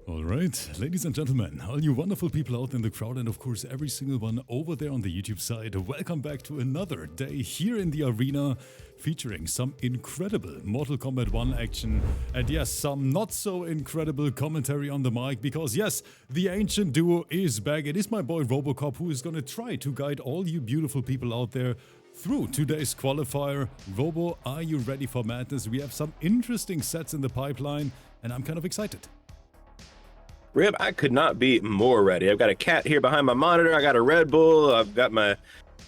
Alright, ladies and gentlemen, all you wonderful people out in the crowd and of course every single one over there on the YouTube side, welcome back to another day here in the arena featuring some incredible Mortal Kombat 1 action and yes, some not so incredible commentary on the mic because yes, the ancient duo is back. It is my boy Robocop who is gonna try to guide all you beautiful people out there through today's qualifier. Robo, are you ready for madness? We have some interesting sets in the pipeline and I'm kind of excited. Rip, I could not be more ready. I've got a cat here behind my monitor. I got a Red Bull. I've got my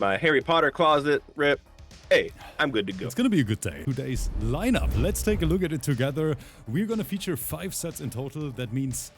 Harry Potter closet. Rip, hey, I'm good to go. It's going to be a good day. Today's lineup, let's take a look at it together. We're going to feature 5 sets in total. That means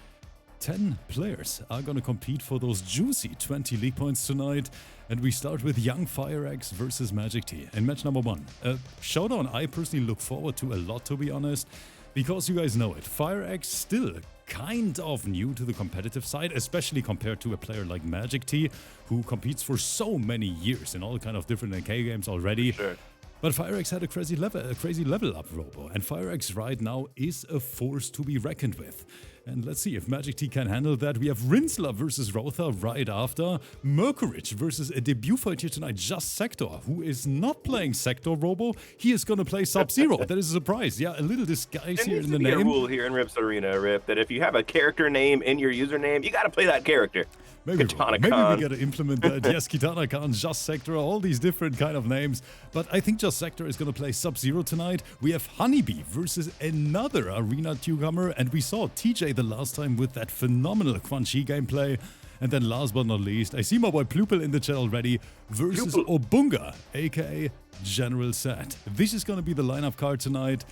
10 players are going to compete for those juicy 20 league points tonight. And we start with young FIREAXE versus MAGICTEA in match number 1. A showdown I personally look forward to a lot, to be honest. Because you guys know it, FIREAXE still kind of new to the competitive side, especially compared to a player like MAGICTEA, who competes for so many years in all kind of different NK games already. Sure. But FIREAXE had a crazy level up, Robo, and FIREAXE right now is a force to be reckoned with. And let's see if MAGICTEA can handle that. We have RINZLER versus ROETHOR right after. Mercury versus a debut fight here tonight, JUSTSEKTOR, who is not playing Sector, Robo. He is going to play SUBZERO. That is a surprise. Yeah, a little disguise here in the name. There needs to be a rule here in Rip's Arena, Rip, that if you have a character name in your username, you got to play that character. Maybe we got to implement that. Yes, Kitana Khan, JUSTSEKTOR, all these different kind of names. But I think JUSTSEKTOR is going to play SUBZERO tonight. We have HONEYBEE versus another arena newcomer. And we saw TJ the last time with that phenomenal Quan Chi gameplay. And then last but not least, I see my boy PLUPIL in the chat already versus OBUNGA, aka General Set. This is going to be the lineup card tonight.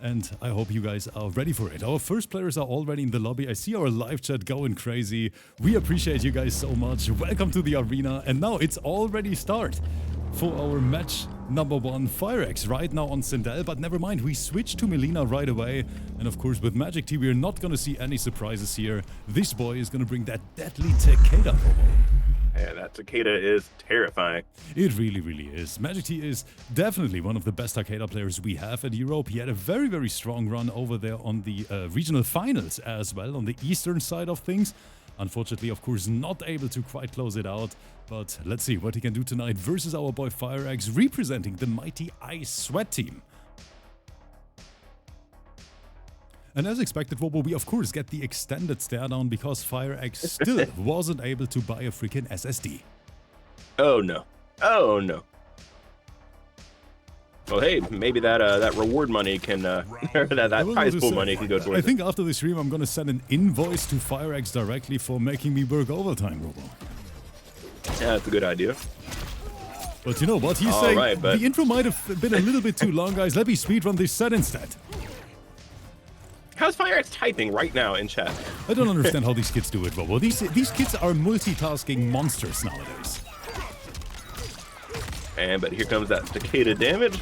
And I hope you guys are ready for it. Our first players are already in the lobby. I see our live chat going crazy. We appreciate you guys so much. Welcome to the arena. And now it's already start for our match number 1, FIREAXE right now on Sindel. But never mind, we switch to MILEENA right away. And of course, with MAGICTEA, we're not going to see any surprises here. This boy is going to bring that deadly TAKEDA. Yeah, that TAKEDA is terrifying. It really, really is. MAGICTEA is definitely one of the best TAKEDA players we have in Europe. He had a very, very strong run over there on the regional finals as well, on the eastern side of things. Unfortunately, of course, not able to quite close it out. But let's see what he can do tonight versus our boy FIREAXE, representing the mighty Ice Sweat team. And as expected, Robo, we of course get the extended stare down because FIREAXE still wasn't able to buy a freaking SSD. Oh no. Oh no. Well, hey, maybe that reward money can, that Prizepool money can go towards I think after this stream, I'm going to send an invoice to FIREAXE directly for making me work overtime, Robo. Yeah, that's a good idea. But you know what? He's saying the intro might have been a little bit too long, guys. Let me speedrun this set instead. How's FIREAXE typing right now in chat? I don't understand how these kids do it, Robo. These kids are multitasking monsters nowadays. But here comes that TAKEDA damage.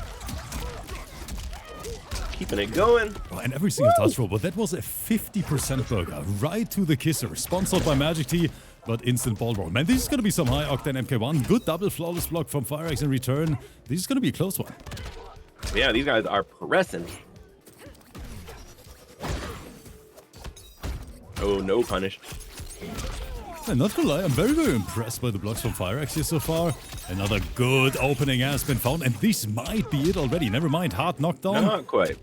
Keeping it going. Oh, and every single touch, Robo. That was a 50% burger right to the kisser. Sponsored by MAGICTEA, but instant ball roll. Man, this is going to be some high octane MK1. Good double flawless block from FIREAXE in return. This is going to be a close one. Yeah, these guys are pressing. Oh, no punish. And not gonna lie, I'm very, very impressed by the blocks from FIREAXE here so far. Another good opening has been found, and this might be it already. Never mind, hard knockdown. Not quite.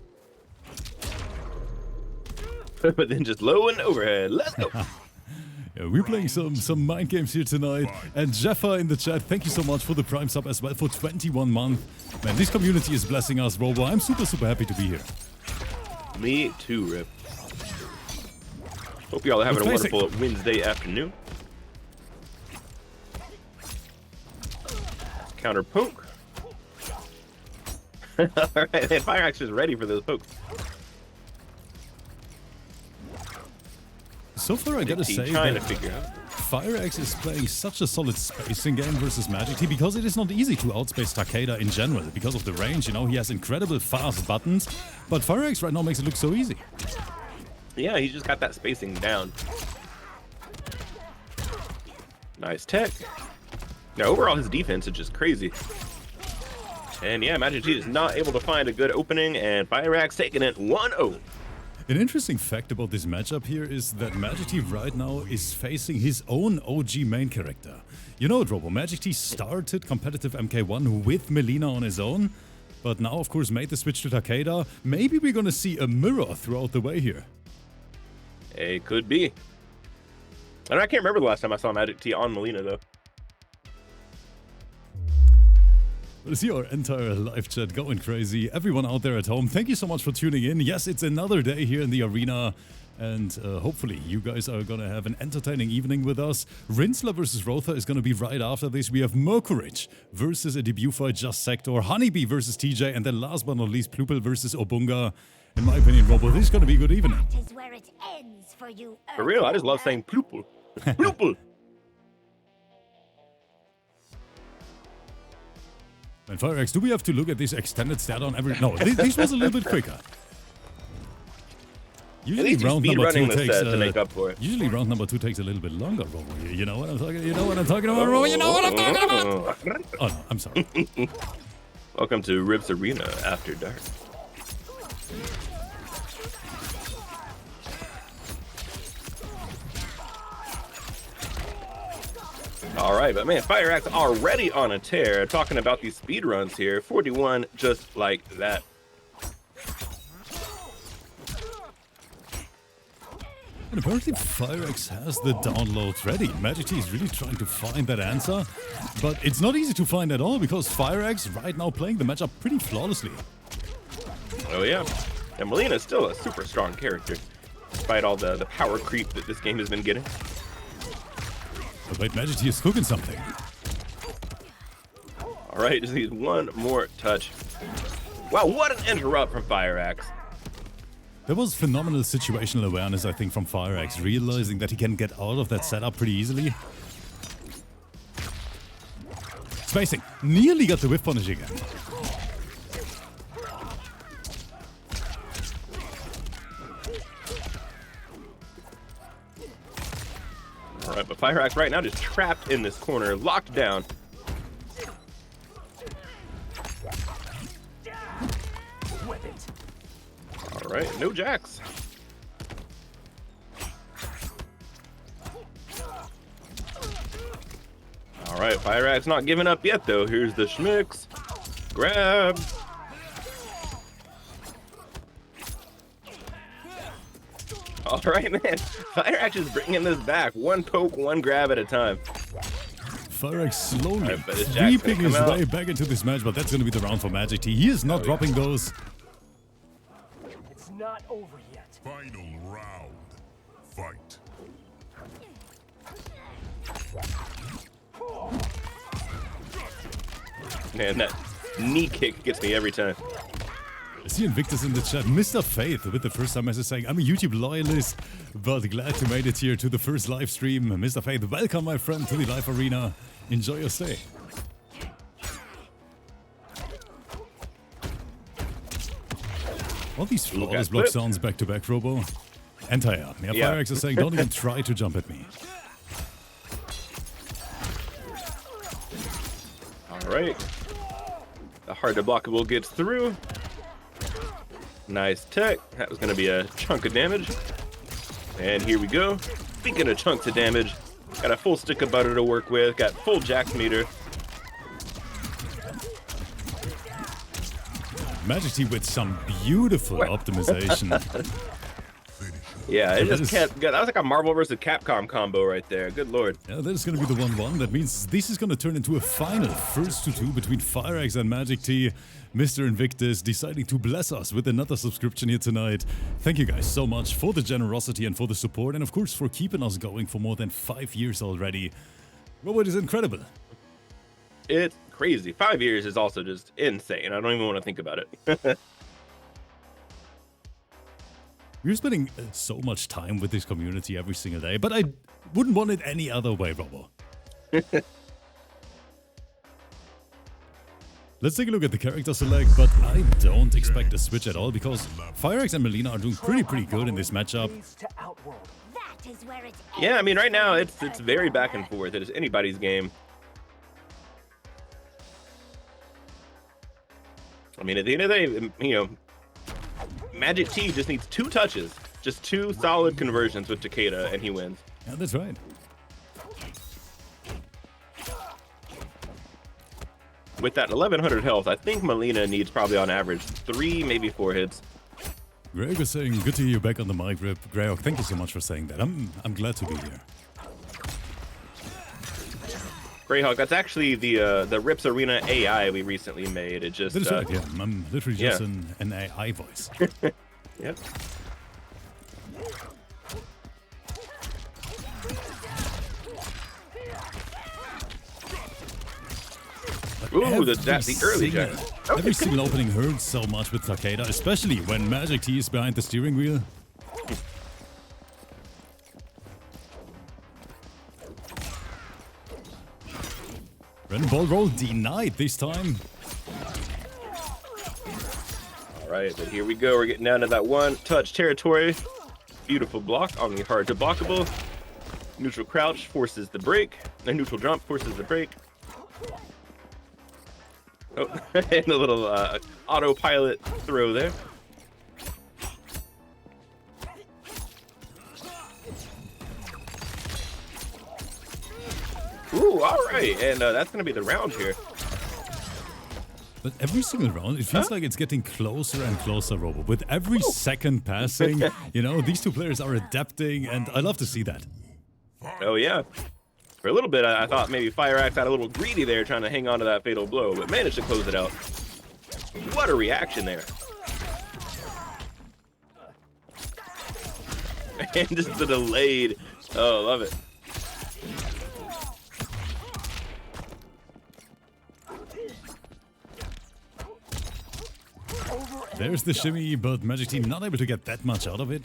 But then just low and overhead. Let's go. Yeah, we're playing some mind games here tonight. And Jeffa in the chat, thank you so much for the Prime sub as well for 21 months. Man, this community is blessing us, Robo. I'm super, super happy to be here. Me too, Rip. Hope you all are having a wonderful Wednesday afternoon. Counter poke. Alright, and FIREAXE is ready for those pokes. So far, I gotta say that FIREAXE is playing such a solid spacing game versus MAGICTEA because it is not easy to outspace TAKEDA in general because of the range. You know, he has incredible fast buttons, but FIREAXE right now makes it look so easy. Yeah, he's just got that spacing down. Nice tech. Now, overall, his defense is just crazy. And yeah, MAGICTEA is not able to find a good opening, and FIREAXE taking it 1-0. An interesting fact about this matchup here is that MAGICTEA right now is facing his own OG main character. You know it, Robo. MAGICTEA started competitive MK1 with MILEENA on his own, but now of course made the switch to TAKEDA. Maybe we're gonna see a mirror throughout the way here. It could be. And I can't remember the last time I saw MAGICTEA on MILEENA though. I see our entire live chat going crazy. Everyone out there at home, thank you so much for tuning in. Yes, it's another day here in the arena, and hopefully you guys are gonna have an entertaining evening with us. RINZLER versus ROETHOR is gonna be right after this. We have Mercourage versus a debut fight, JUSTSEKTOR, HONEYBEE versus TJ, and then last but not least, PLUPIL versus OBUNGA. In my opinion, Robo, this is gonna be a good evening. That is where it ends for you. For real, I just love saying PLUPIL. PLUPIL. And FIREAXE, do we have to look at this extended stat on every... No, this was a little bit quicker. Usually round number 2 takes to make up for it. Usually round number 2 takes a little bit longer, Robo. You know what I'm talking? You know what I'm talking about, Robo? You know what I'm talking about? Oh no, I'm sorry. Welcome to Rip's Arena After Dark. All right, but man, FIREAXE already on a tear. Talking about these speed runs here, 41 just like that. And apparently FIREAXE has the download ready. MAGICTEA is really trying to find that answer, but it's not easy to find at all because FIREAXE right now playing the matchup pretty flawlessly. Oh yeah, and MILEENA is still a super strong character, despite all the power creep that this game has been getting. But wait, MAGICTEA is cooking something. All right, just needs one more touch. Wow, what an interrupt from FIREAXE. There was phenomenal situational awareness, I think, from FIREAXE, realizing that he can get out of that setup pretty easily. Spacing, nearly got the whiff punish again. All right, but FIREAXE right now just trapped in this corner, locked down. All right, no jacks. All right, FIREAXE not giving up yet though. Here's the schmicks. Grab. All right, man. FIREAXE is bringing this back. One poke, one grab at a time. FIREAXE slowly creeping his way back into this match, but that's going to be the round for MAGICTEA. He is not dropping those. It's not over yet. Final round. Fight. Man, that knee kick gets me every time. I see Invictus in the chat. Mr. Faith with the first time message saying, I'm a YouTube loyalist, but glad to made it here to the first live stream. Mr. Faith, welcome my friend to the live arena. Enjoy your stay. All these flawless block sounds back to back, Robo. Anti-air. Yeah, FIREAXE is saying, don't even try to jump at me. All right. The hard to blockable gets through. Nice tech. That was going to be a chunk of damage. And here we go. Speaking of chunks of damage, got a full stick of butter to work with. Got full jack meter. MAGICTEA with some beautiful optimization. Yeah, it just kept. That was like a Marvel versus Capcom combo right there. Good lord. Yeah, that is going to be the 1-1. That means this is going to turn into a final first to 2 between FIREAXE and MAGICTEA. Mr. Invictus deciding to bless us with another subscription here tonight. Thank you guys so much for the generosity and for the support, and of course for keeping us going for more than 5 years already. Well, it is incredible. It's crazy. 5 years is also just insane. I don't even want to think about it. We're spending so much time with this community every single day, but I wouldn't want it any other way, Robo. Let's take a look at the character select, but I don't expect a switch at all because FIREAXE and MILEENA are doing pretty good in this matchup. That is where it ends. Yeah, I mean, right now it's very back and forth. It is anybody's game. I mean, at the end of the day, you know, MAGICTEA just needs 2 touches Just 2 solid conversions with Takeda, and he wins. Yeah, that's right. With that 1100 health, I think MILEENA needs probably on average 3, maybe 4 hits. Greg was saying, good to hear you back on the mic, Rip. Greg, thank you so much for saying that. I'm glad to be here. Greyhawk, that's actually the Rips Arena AI we recently made. It just That is right, yeah. I'm literally just an AI voice. Yep. Ooh, the early jack. Okay. Every single opening hurts so much with Takeda, especially when MAGICTEA is behind the steering wheel. Random ball roll denied this time. All right, but here we go. We're getting down to that 1-touch territory. Beautiful block on the hard to blockable. Neutral crouch forces the break. A neutral jump forces the break. Oh, and a little autopilot throw there. Ooh, all right, and that's gonna be the round here. But every single round, it feels like it's getting closer and closer, Robo. With every second passing, you know, these two players are adapting, and I love to see that. Oh yeah. For a little bit, I thought maybe FIREAXE got a little greedy there, trying to hang on to that fatal blow, but managed to close it out. What a reaction there. And just the delayed. Oh, love it. There's the shimmy, but MAGICTEA not able to get that much out of it.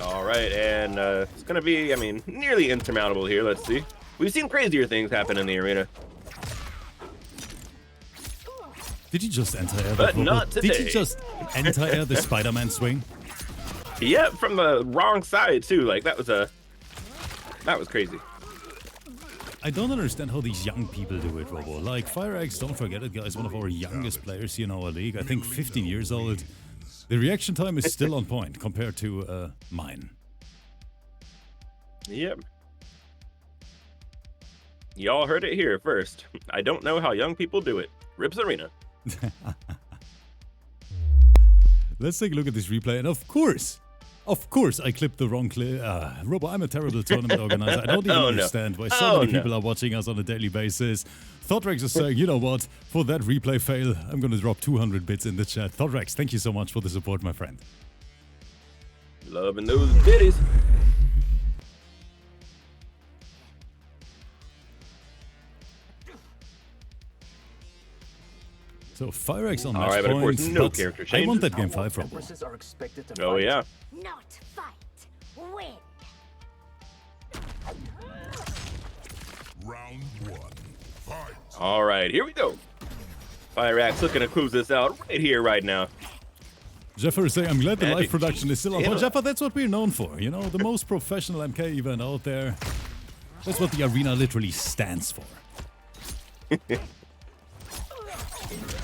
All right, and it's gonna be, I mean, nearly insurmountable here. Let's see. We've seen crazier things happen in the arena. Did you just anti-air that? But not today. Did you just anti-air the Spider-Man swing? Yep, from the wrong side too. Like that was crazy. I don't understand how these young people do it, Robo. Like, FIREAXE, don't forget it, guys, one of our youngest players here in our league. I think 15 years old. The reaction time is still on point compared to mine. Yep. Y'all heard it here first. I don't know how young people do it. Rips Arena. Let's take a look at this replay, and of course, I clipped the wrong clip. Robo, I'm a terrible tournament organizer. I don't even understand why so many people are watching us on a daily basis. Thoughtrex is saying, you know what, for that replay fail, I'm going to drop 200 bits in the chat. Thoughtrex, thank you so much for the support, my friend. Loving those bitties. So FIREAXE on match right, but of course, points, no but character I change. want that game 5, Robo. Oh yeah. Not fight. Win. Round 1. Fight. All right, here we go. FIREAXE looking to close this out right here, right now. Jeffer is saying, I'm glad the live Magic production is still on. yeah. Well, Jeffer, that's what we're known for. You know, the most professional MK event out there. That's what the arena literally stands for.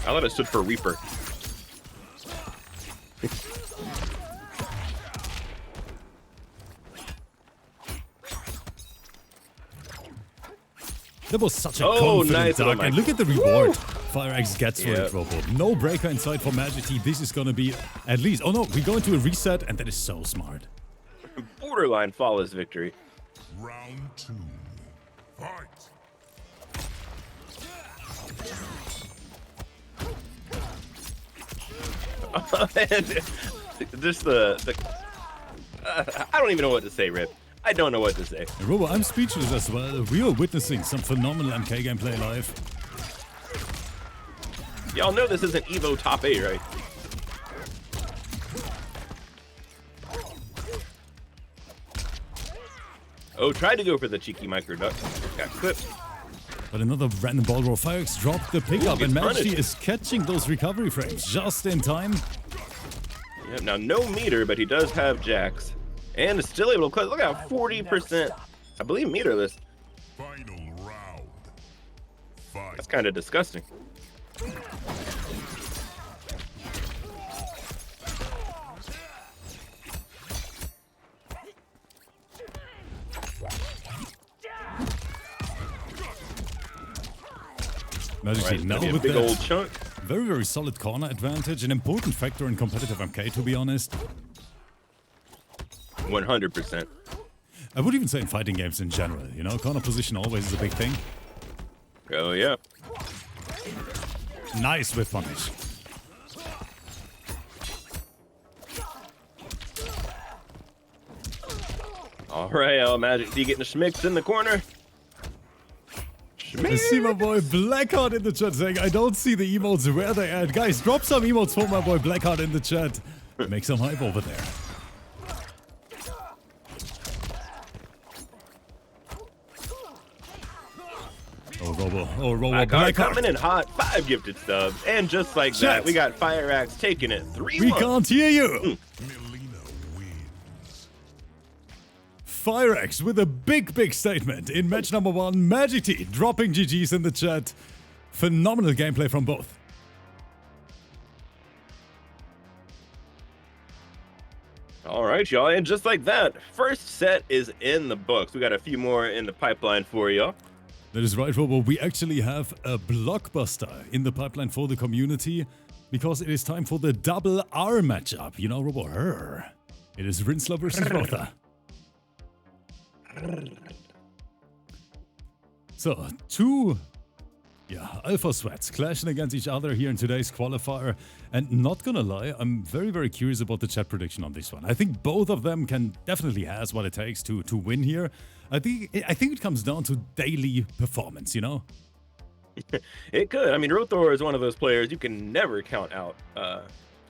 I thought it stood for Reaper. That was such a confident nice duck, little and look at the reward FIREAXE gets for it, Robo. No breaker inside for MAGICTEA. This is gonna be at least. Oh no, we go into a reset, and that is so smart. Borderline flawless victory. Round 2. Fight. And just I don't even know what to say, Rip. I don't know what to say. And Robo, I'm speechless as well. We are witnessing some phenomenal MK gameplay live. Y'all know this isn't Evo top 8, right? Oh, tried to go for the cheeky micro duck. Got clipped. But another random ball roll. FIREAXE dropped the pickup, Ooh, and gets MAGICTEA punished. is catching those recovery frames just in time. Yep, now no meter, but he does have jacks. And is still able to close. Look at 40%. I believe meterless. Final round. Fight. That's kind of disgusting. MAGICTEA Right, now gonna be a with big that old chunk. very, very solid corner advantage, an important factor in competitive MK, to be honest. 100%. I would even say in fighting games in general, you know, corner position always is a big thing. Oh yeah. Nice with punish. All right, MAGICTEA getting schmicks in the corner. I see my boy Blackheart in the chat saying, I don't see the emotes where they at. Guys, drop some emotes for my boy Blackheart in the chat. Make some hype over there. Oh, Robo, Blackheart coming in hot. 5 gifted subs. And just like that, we got FIREAXE taking it 3-1. We can't hear you. MILEENA wins. FIREAXE with a big statement in match number 1. MAGICTEA dropping GGs in the chat. Phenomenal gameplay from both. All right, y'all. And just like that, first set is in the books. We got a few more in the pipeline for y'all. That is right, Robo. We actually have a blockbuster in the pipeline for the community because it is time for the double R matchup. You know, Robo, it is RINZLER versus ROETHOR. So, two alpha sweats clashing against each other here in today's qualifier. And not gonna lie, I'm very curious about the chat prediction on this one. I think both of them can definitely has what it takes to win here. I think it comes down to daily performance, you know? It could. I mean, ROETHOR is one of those players you can never count out.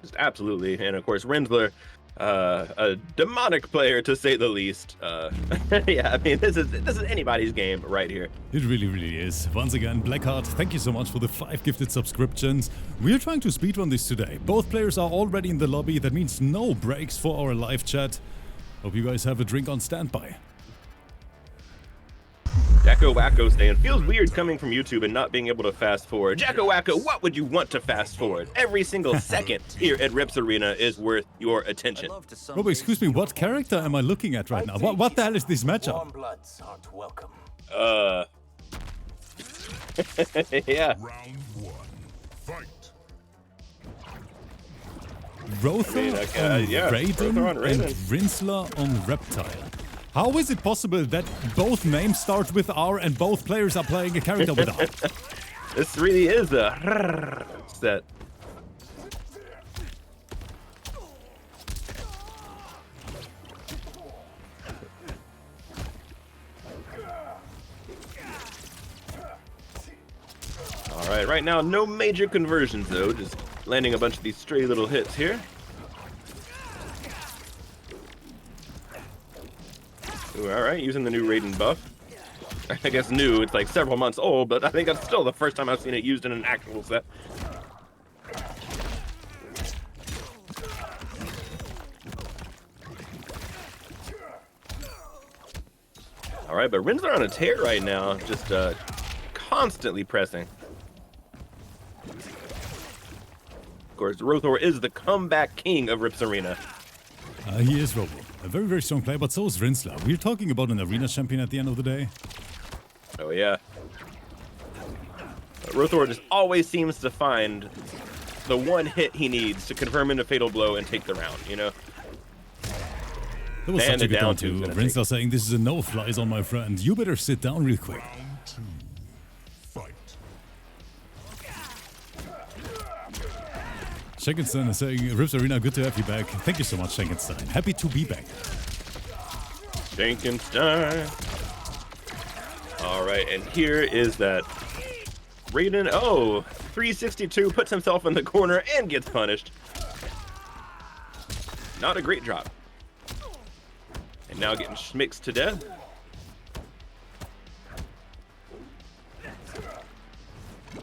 Just absolutely. And of course, RINZLER, a demonic player to say the least. Yeah, I mean, this is anybody's game right here. It really is. Once again, Blackheart, thank you so much for the 5 gifted subscriptions. We're trying to speedrun this today. Both players are already in the lobby. That means no breaks for our live chat. Hope you guys have a drink on standby. Jacko Wacko saying, feels weird coming from YouTube and not being able to fast forward. Jacko Wacko, what would you want to fast forward? Every single second here at Rips Arena is worth your attention. Robo, excuse me, what character am I looking at right now? What the hell is this matchup? Warm bloods aren't welcome. Yeah. Round 1. Fight. ROETHOR on Raiden and RINZLER on Reptile. How is it possible that both names start with R and both players are playing a character with R? This really is a set. All right now, no major conversions though, just landing a bunch of these stray little hits here. Ooh, all right, using the new Raiden buff. I guess new, it's like several months old, but I think that's still the first time I've seen it used in an actual set. All right, but RINZLER on a tear right now, just constantly pressing. Of course, ROETHOR is the comeback king of Rips Arena. He is Robo. A very strong player, but so is RINZLER. We're talking about an arena champion at the end of the day. Oh yeah. ROETHOR just always seems to find the one hit he needs to confirm into Fatal Blow and take the round, you know? That was such a good down two's to gonna RINZLER saying, this is a no-fly zone, my friend. You better sit down real quick. Round 2. Fight. Schenkenstein is saying, Rips Arena, good to have you back. Thank you so much, Schenkenstein. Happy to be back. Schenkenstein. All right, and here is that Raiden. Oh, 362 puts himself in the corner and gets punished. Not a great drop. And now getting schmixed to death.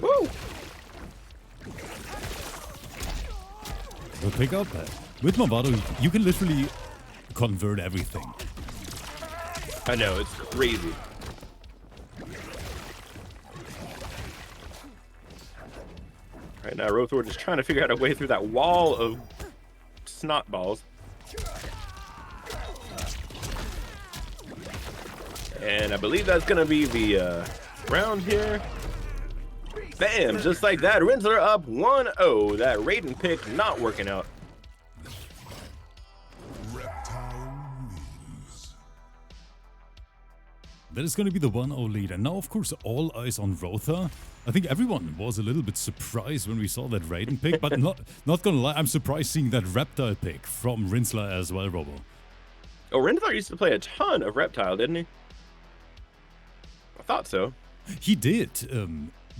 Woo! We'll pick up. With Movado, you can literally convert everything. I know, it's crazy. Right now, ROETHOR just trying to figure out a way through that wall of snot balls. And I believe that's going to be the round here. Bam, just like that. Rinzler up 1-0. That Raiden pick not working out. Reptile wins. That is going to be the 1-0 lead. And now, of course, all eyes on ROETHOR. I think everyone was a little bit surprised when we saw that Raiden pick, but not gonna lie, I'm surprised seeing that Reptile pick from Rinzler as well, Robo. Oh, Rinzler used to play a ton of Reptile, didn't he? I thought so. He did,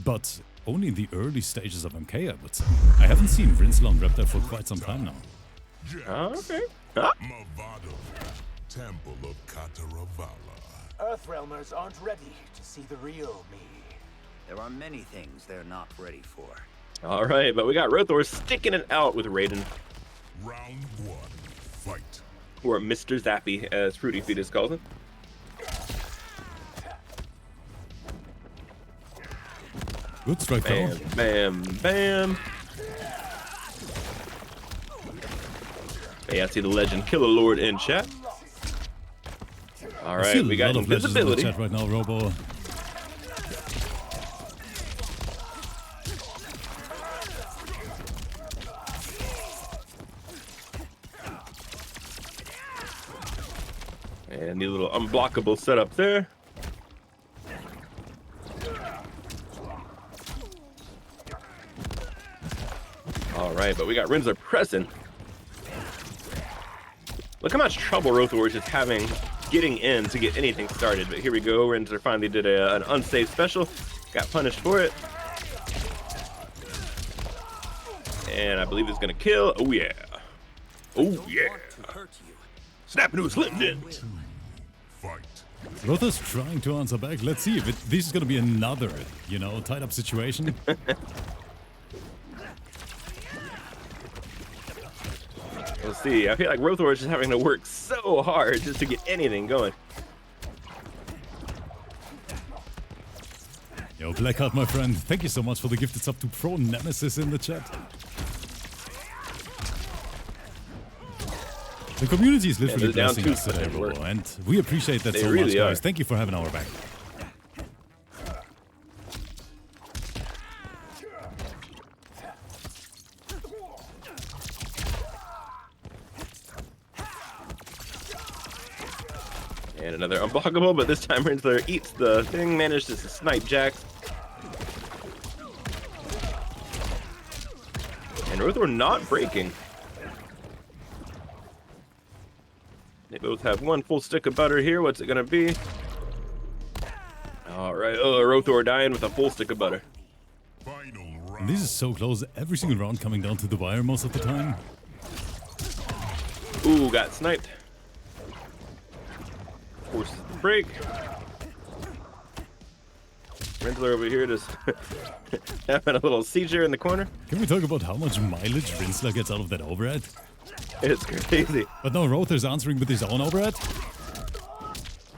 but only in the early stages of MK, I would say. I haven't seen Rinzler on Reptile for quite some time now. Oh, okay. Huh? Mavado, Temple of Kataravala. Earthrealmers aren't ready to see the real me. There are many things they're not ready for. All right, but we got ROETHOR sticking it out with Raiden. Round 1, fight. Or Mr. Zappy, as Fruity Fetus calls him. Good strike, Bam, though. bam, bam. Hey, I see the legend Killer Lord in chat. All I see right, we got a lot of legends in the invisibility. chat right now, Robo. And the little unblockable setup there. All right, but we got Rinzler present. Look how much trouble ROETHOR is just having getting in to get anything started. But here we go. Rinzler finally did an unsafe special. Got punished for it. And I believe it's going to kill. Oh, yeah. Oh, yeah. Snap into his limbs in. Fight. ROETHOR's trying to answer back. Let's see if this is going to be another, tied up situation. We'll see. I feel like ROETHOR is just having to work so hard just to get anything going. Yo, Blackheart, my friend, thank you so much for the gifted sub to Pro Nemesis in the chat. The community is literally down blessing two us today, seconds, Robo, and we appreciate that They so really much, guys. are. Thank you for having our back. And another unblockable, but this time Rinzler eats the thing, manages to snipe Jax. And ROETHOR not breaking. They both have one full stick of butter here. What's it gonna be? All right, oh, ROETHOR dying with a full stick of butter. Final And round. this is so close, every single round coming down to the wire most of the time. Ooh, got sniped. Forces the break. Rinzler over here just having a little seizure in the corner. Can we talk about how much mileage Rinzler gets out of that overhead? It's crazy. But no, ROETHOR's answering with his own overhead.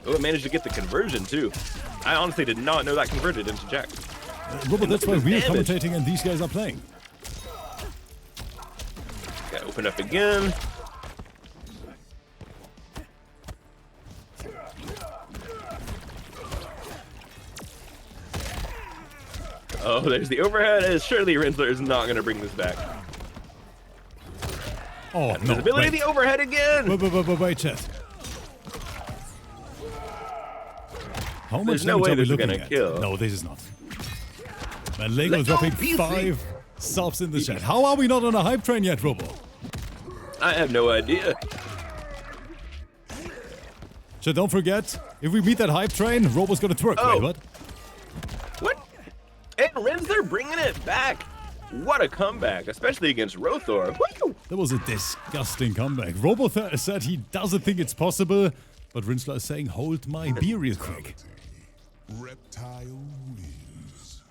Oh, it managed to get the conversion too. I honestly did not know that converted into Jax. Robo, that's why at we're the damage. commentating and these guys are playing. Got opened up again. Oh, there's the overhead. And surely Rinzler is not going to bring this back. Oh, no. Visibility of Wait, the overhead again. wait, chat. How much There's no damage way are we this is looking gonna at? kill. No, this is not. Man, Lego Let's dropping go, BC. 5 subs in the chat. How are we not on a hype train yet, Robo? I have no idea. So don't forget, if we meet that hype train, Robo's gonna twerk. Oh. Wait, what? What? And Rinzler bringing it back. What a comeback, especially against ROETHOR. Woo! That was a disgusting comeback. Robo said he doesn't think it's possible, but Rinzler is saying, hold my beer real quick. Reptile wins.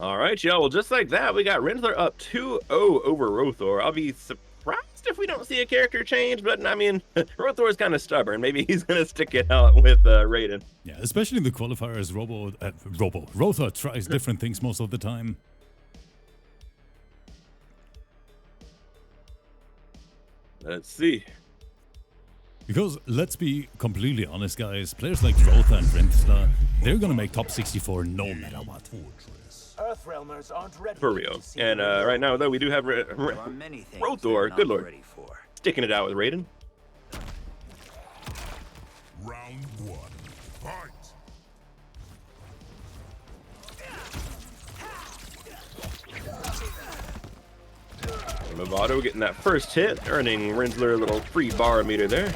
All right, y'all. Well, just like that, we got Rinzler up 2-0 over ROETHOR. I'll be surprised if we don't see a character change, but I mean, ROETHOR is kind of stubborn. Maybe he's going to stick it out with Raiden. Yeah, especially in the qualifiers, ROETHOR tries different things most of the time. Let's see. Because let's be completely honest, guys, players like ROETHOR and Rinzler, they're gonna make top 64 no matter what. Fortress. Realmers aren't ready For to real. see And the real right now, though, we do have There are many things they're ROETHOR. not Good lord. ready for. Sticking it out with Raiden. Round one. Fight. Movado getting that first hit, earning Rinzler a little free bar meter there.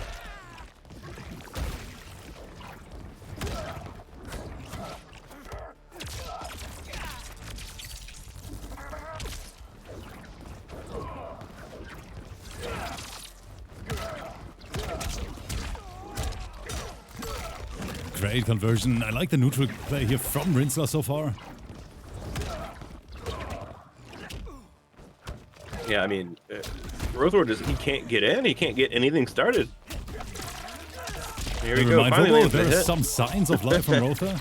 Great conversion. I like the neutral play here from Rinzler so far. Yeah, I mean, ROETHOR he can't get in. He can't get anything started. Here we go. Remind Finally Robo, lands the there are hit. some signs of life from ROETHOR.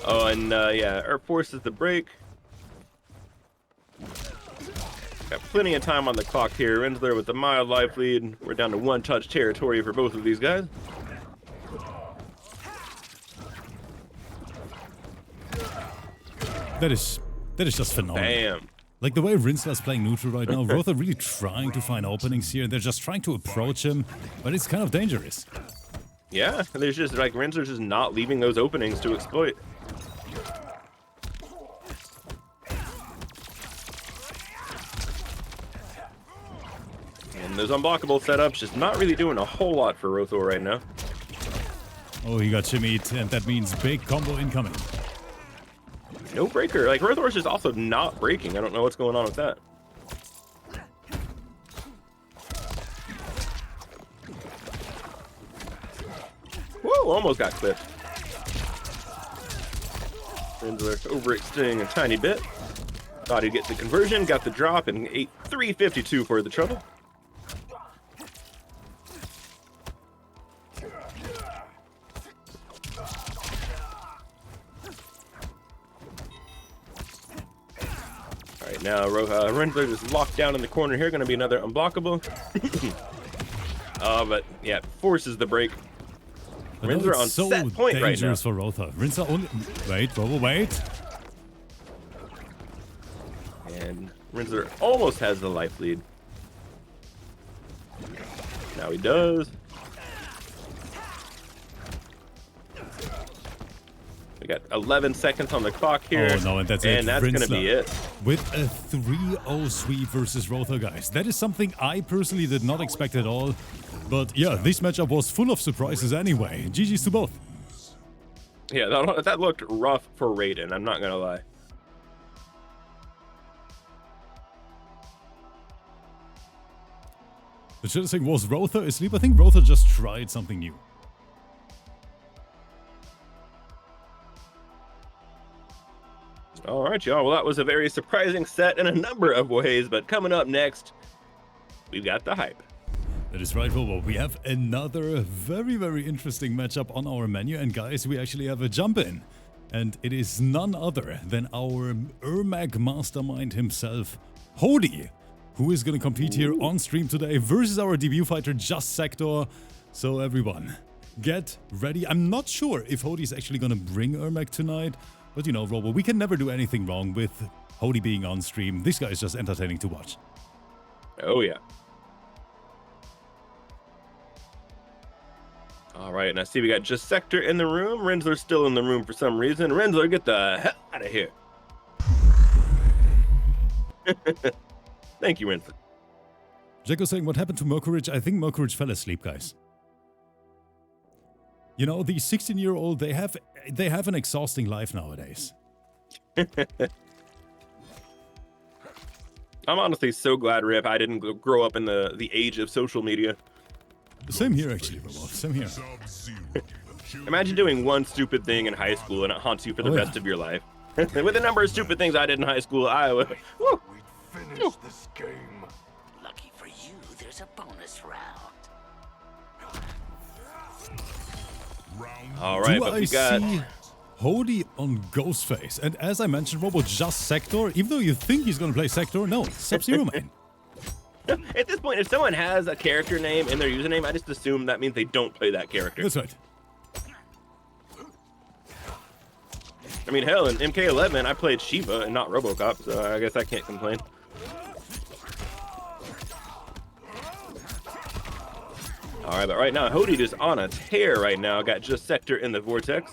Oh, and yeah, Earth forces the break. Got plenty of time on the clock here. Rinzler with the mild life lead. We're down to one touch territory for both of these guys. That is just phenomenal. Bam. Like the way Rinzler's playing neutral right now, ROETHOR really trying to find openings here. They're just trying to approach him, but it's kind of dangerous. Yeah, there's just like Rinzler's just not leaving those openings to exploit. And those unblockable setups just not really doing a whole lot for ROETHOR right now. Oh, he got shimmied, and that means big combo incoming. No breaker. Like ROETHOR's just also not breaking. I don't know what's going on with that. Whoa, almost got clipped. Rinzler overextending a tiny bit. Thought he'd get the conversion, got the drop, and 352 for the trouble. Alright, now Rinzler is locked down in the corner here, going to be another unblockable. But yeah, forces the break. Rinzler on so set point right now. dangerous for ROETHOR. Rinzler only... Wait, Robo, wait. And Rinzler almost has the life lead. Now he does. We got 11 seconds on the clock here. Oh no, and that's it. And that's going to be Rinzler it. with a 3-0 sweep versus ROETHOR, guys. That is something I personally did not expect at all. But yeah, this matchup was full of surprises anyway. GG's to both. Yeah, that looked rough for Raiden, I'm not going to lie. The chat is saying, was ROETHOR asleep? I think ROETHOR just tried something new. All right, y'all. Well, that was a very surprising set in a number of ways. But coming up next, we've got the hype. That is right, Robo. We have another very, very interesting matchup on our menu. And guys, we actually have a jump in. And it is none other than our ERMAC mastermind himself, HODIE, who is going to compete here on stream today versus our debut fighter, JUSTSEKTOR. So everyone, get ready. I'm not sure if HODIE is actually going to bring ERMAC tonight. But you know, Robo, we can never do anything wrong with HODIE being on stream. This guy is just entertaining to watch. Oh, yeah. All right, and I see we got JUSTSEKTOR in the room. Rinzler's still in the room for some reason. Rinzler, get the hell out of here. Thank you, Rinzler. Jacko saying, what happened to Mercourage? I think Mercourage fell asleep, guys. You know, the 16-year-old, they have an exhausting life nowadays. I'm honestly so glad, Rip, I didn't grow up in the age of social media. Same here, actually, Robo. Same here. Imagine doing one stupid thing in high school and it haunts you for the rest of your life. With the number of stupid things I did in high school, I would... Woo. We'd finish this game. Lucky for you, there's a bonus round. All right, Do but I we got... see HODIE on Ghostface? And as I mentioned, Robo, JUSTSEKTOR, even though you think he's going to play Sektor, no, Sub-Zero main. At this point, if someone has a character name in their username, I just assume that means they don't play that character. That's right. I mean, hell, in MK11, I played Shiva and not RoboCop, so I guess I can't complain. All right, but right now, HODIE just on a tear right now. Got just Sector in the Vortex.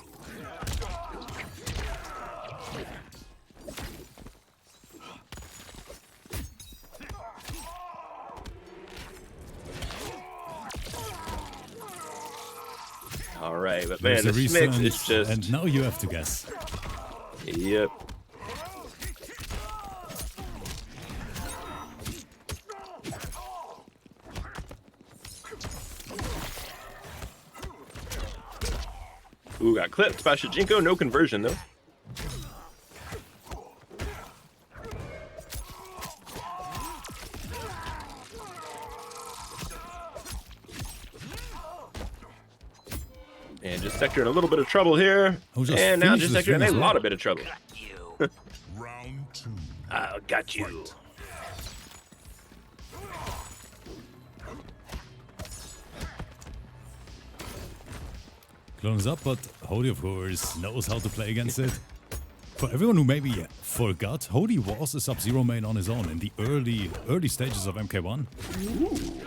All right, but man, this mix is just... And now you have to guess. Yep. Ooh, got clipped by Shijinko. No conversion, though. And just Sector in a little bit of trouble here. And now just Sector in a lot of bit of trouble. Round 2. Got you. Clone is up, but HODIE, of course, knows how to play against it. For everyone who maybe forgot, HODIE was a Sub-Zero main on his own in the early stages of MK1. Ooh.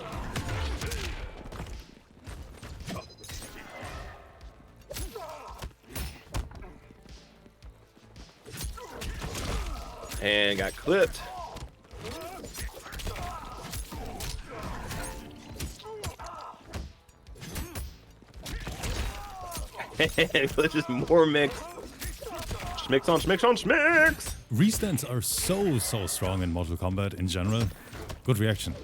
And got clipped. Let's just more mix. Schmicks on schmicks on schmicks. Restands are so strong in Mortal Kombat in general. Good reaction.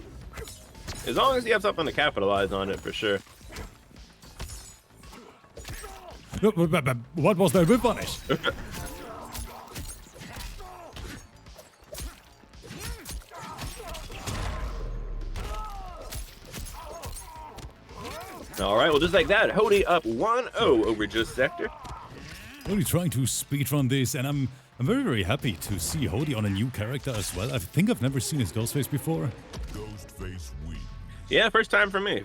As long as he has something to capitalize on it, for sure. What was that whip punish? All right, well, just like that, HODIE up 1-0 over Just Sector. Only trying to speedrun this, and I'm very happy to see HODIE on a new character as well. I think I've never seen his Ghostface before. Ghostface wins. Yeah, first time for me.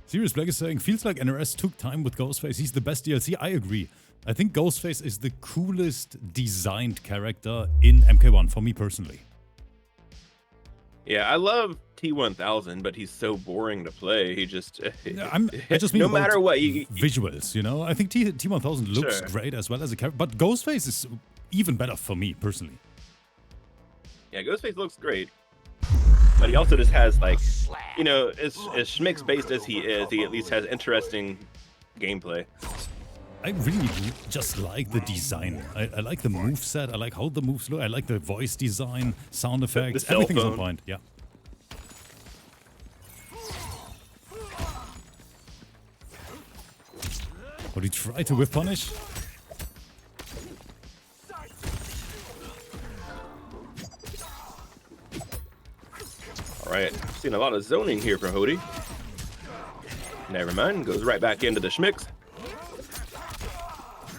Serious Black is saying, feels like NRS took time with Ghostface. He's the best DLC. I agree. I think Ghostface is the coolest designed character in MK1 for me personally. Yeah, I love T1000, but he's so boring to play. He just... I just mean no matter what, visuals, you know? I think T1000 looks Sure. great as well as a character, but Ghostface is even better for me personally. Yeah, Ghostface looks great. But he also just has, like, you know, as schmicks based as he is, he at least has interesting gameplay. I really just like the design. I like the moveset. I like how the moves look. I like the voice design, sound effects. cell Everything's on phone. point. Yeah. Would he try to whip punish? All right, seeing a lot of zoning here for HODIE. Never mind, goes right back into the schmicks.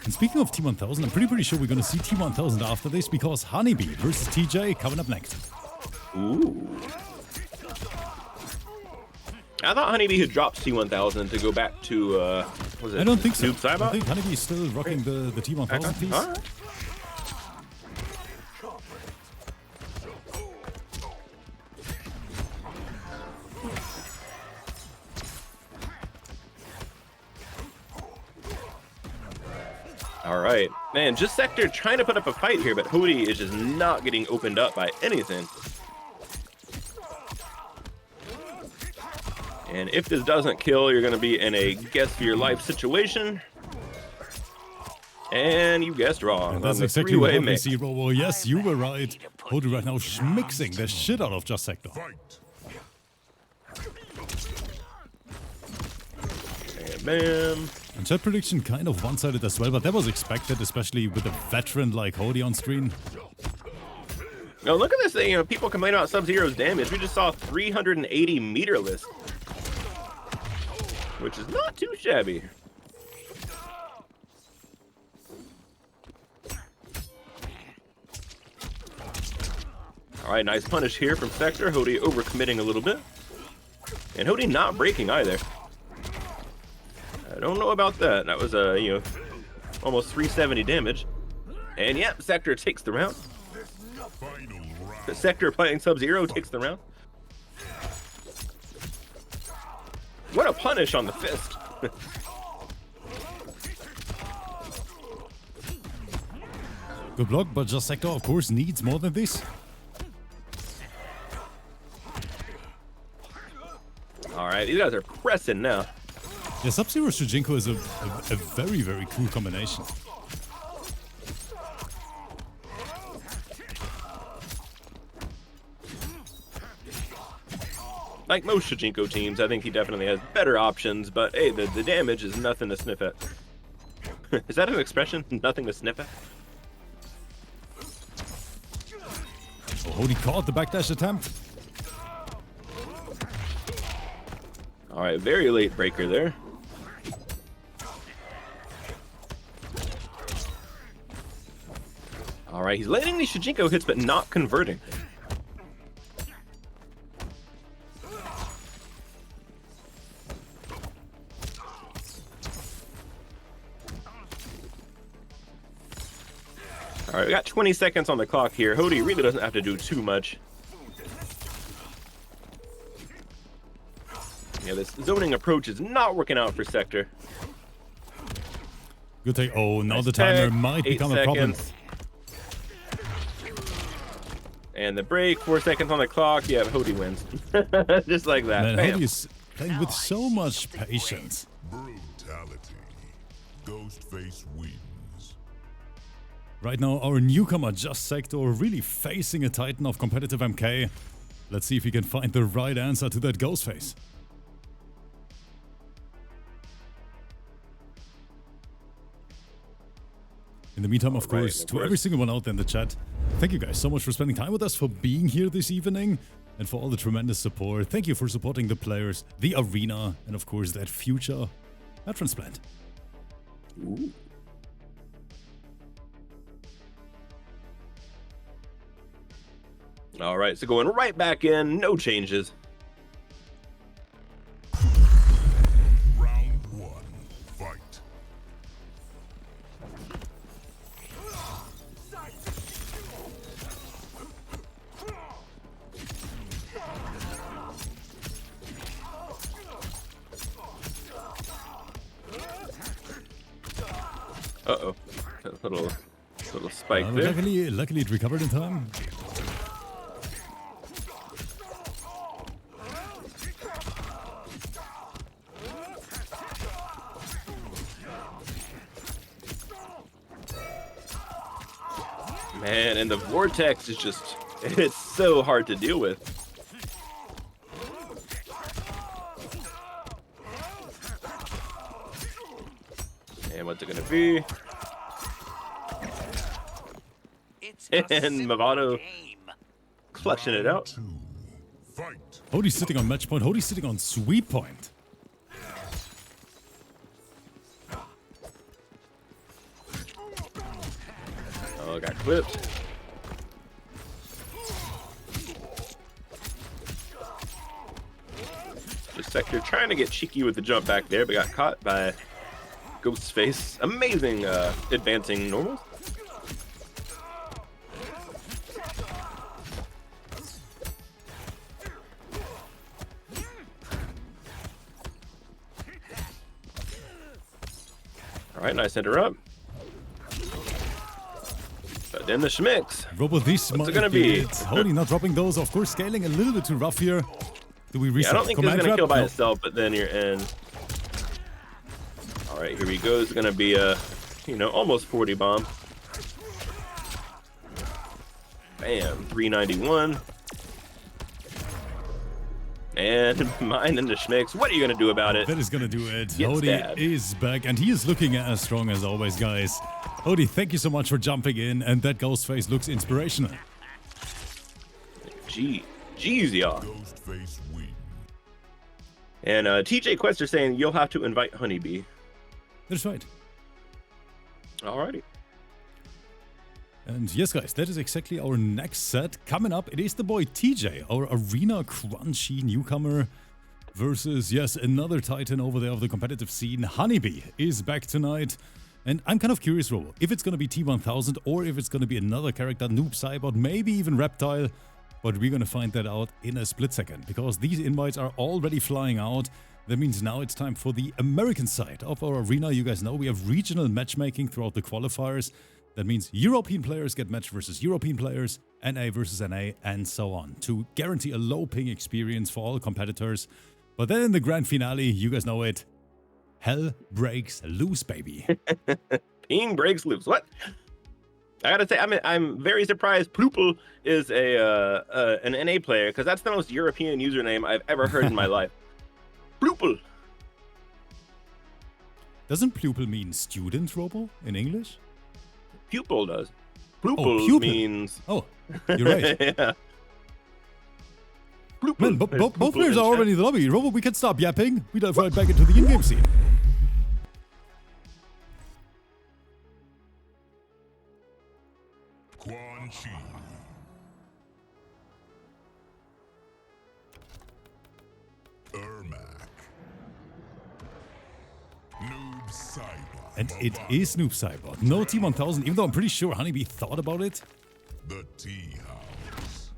And speaking of T1000, I'm pretty sure we're going to see T1000 after this because HONEYBEE versus TJ coming up next. Ooh. I thought HONEYBEE had dropped T1000 to go back to, was it? I don't think so. Noob Saibot? I think HONEYBEE is still rocking the T1000 piece. All right. All right, man, just Sector trying to put up a fight here, but HODIE is just not getting opened up by anything. And if this doesn't kill, you're gonna be in a guess for your life situation. And you guessed wrong. And that's exactly what we see, Robo. Yes, you were right. HODIE right now schmixing the shit out of Just Sector. Fight. Bam, bam. And chat prediction kind of one-sided as well, but that was expected, especially with a veteran like HODIE on screen. No, look at this thing. You know, people complain about Sub-Zero's damage. We just saw 380 meterless, which is not too shabby. All right, nice punish here from Sector. HODIE overcommitting a little bit. And HODIE not breaking either. don't know about that. That was almost 370 damage. And yep, Sector takes the round. Final round. The Sector playing Sub-Zero takes the round. What a punish on the fist. Good block, but Just Sector, of course, needs more than this. All right, these guys are pressing now. Yeah, Sub-Zero Shujinko is a very, very cool combination. Like most Shujinko teams, I think he definitely has better options, but hey, the damage is nothing to sniff at. Is that an expression? Nothing to sniff at? Oh, he caught the backdash attempt. All right, very late breaker there. All right, he's landing these Shujinko hits, but not converting. All right, we got 20 seconds on the clock here. HODIE really doesn't have to do too much. Yeah, this zoning approach is not working out for Sector. Good take. Oh, now Nice the timer tech, might 8 become a problem. seconds. And the break, 4 seconds on the clock. Yeah, HODIE wins. Just like that. Man, Bam. HODIE is playing with so much patience. Brutality. Ghostface wins. Right now, our newcomer Just Sector really facing a titan of competitive MK. Let's see if he can find the right answer to that Ghostface. In the meantime, of course, to every single one out there in the chat, thank you guys so much for spending time with us, for being here this evening, and for all the tremendous support. Thank you for supporting the players, the arena, and of course that future hair transplant. Ooh. All right, so going right back in, no changes. Round 1. Fight. Uh-oh. A little spike there. Luckily it recovered in time. Man, and the vortex is just, it's so hard to deal with. And what's it gonna be? And Movado clutching it out. 2. Fight. HODIE's sitting on match point. HODIE's sitting on sweep point. Oh, got clipped. Just Sector trying to get cheeky with the jump back there, but got caught by Ghostface. Amazing advancing normals. All right, nice interrupt. But then the schmicks. Robo, this What's might it gonna be? it. HODIE not dropping those. Of course, scaling a little bit too rough here. Do we Yeah, reset? I don't think this is Command gonna trap? kill by No. itself, but then you're in. All right, here we go. It's gonna be a, almost 40 bomb. Bam, 391. And mine into schmicks. What are you gonna do about it? That is gonna do it. Get HODIE stabbed. is back, and he is looking as strong as always, guys. HODIE, thank you so much for jumping in, and that Ghostface looks inspirational. Jeez, y'all. Ghostface win. And TJQuESTER saying you'll have to invite Honeybee. That's right. Alrighty. And yes, guys, that is exactly our next set. Coming up, it is the boy TJ, our arena crunchy newcomer. versus, yes, another titan over there of the competitive scene. Honeybee is back tonight. And I'm kind of curious, Robo, if it's going to be T1000 or if it's going to be another character, Noob, Cybot, maybe even Reptile. But we're going to find that out in a split second, because these invites are already flying out. That means now it's time for the American side of our arena. You guys know we have regional matchmaking throughout the qualifiers. That means European players get matched versus European players, NA versus NA, and so on, to guarantee a low ping experience for all competitors. But then in the grand finale, you guys know it, hell breaks loose, baby. Ping breaks loose. What? I gotta say, I'm very surprised PLUPIL is an NA player, because that's the most European username I've ever heard in my life. PLUPIL. Doesn't PLUPIL mean student, Robo, in English? Pupil does. PLUPIL pupil means... Oh, you're right. Yeah. Man, both players are already in the lobby. Robo, we can stop yapping. We dive right back into the in-game scene. Quan Chi. ERMAC. Noob Cybot. And it is Noob Cybot. No T1000, even though I'm pretty sure Honeybee thought about it. The Tea House.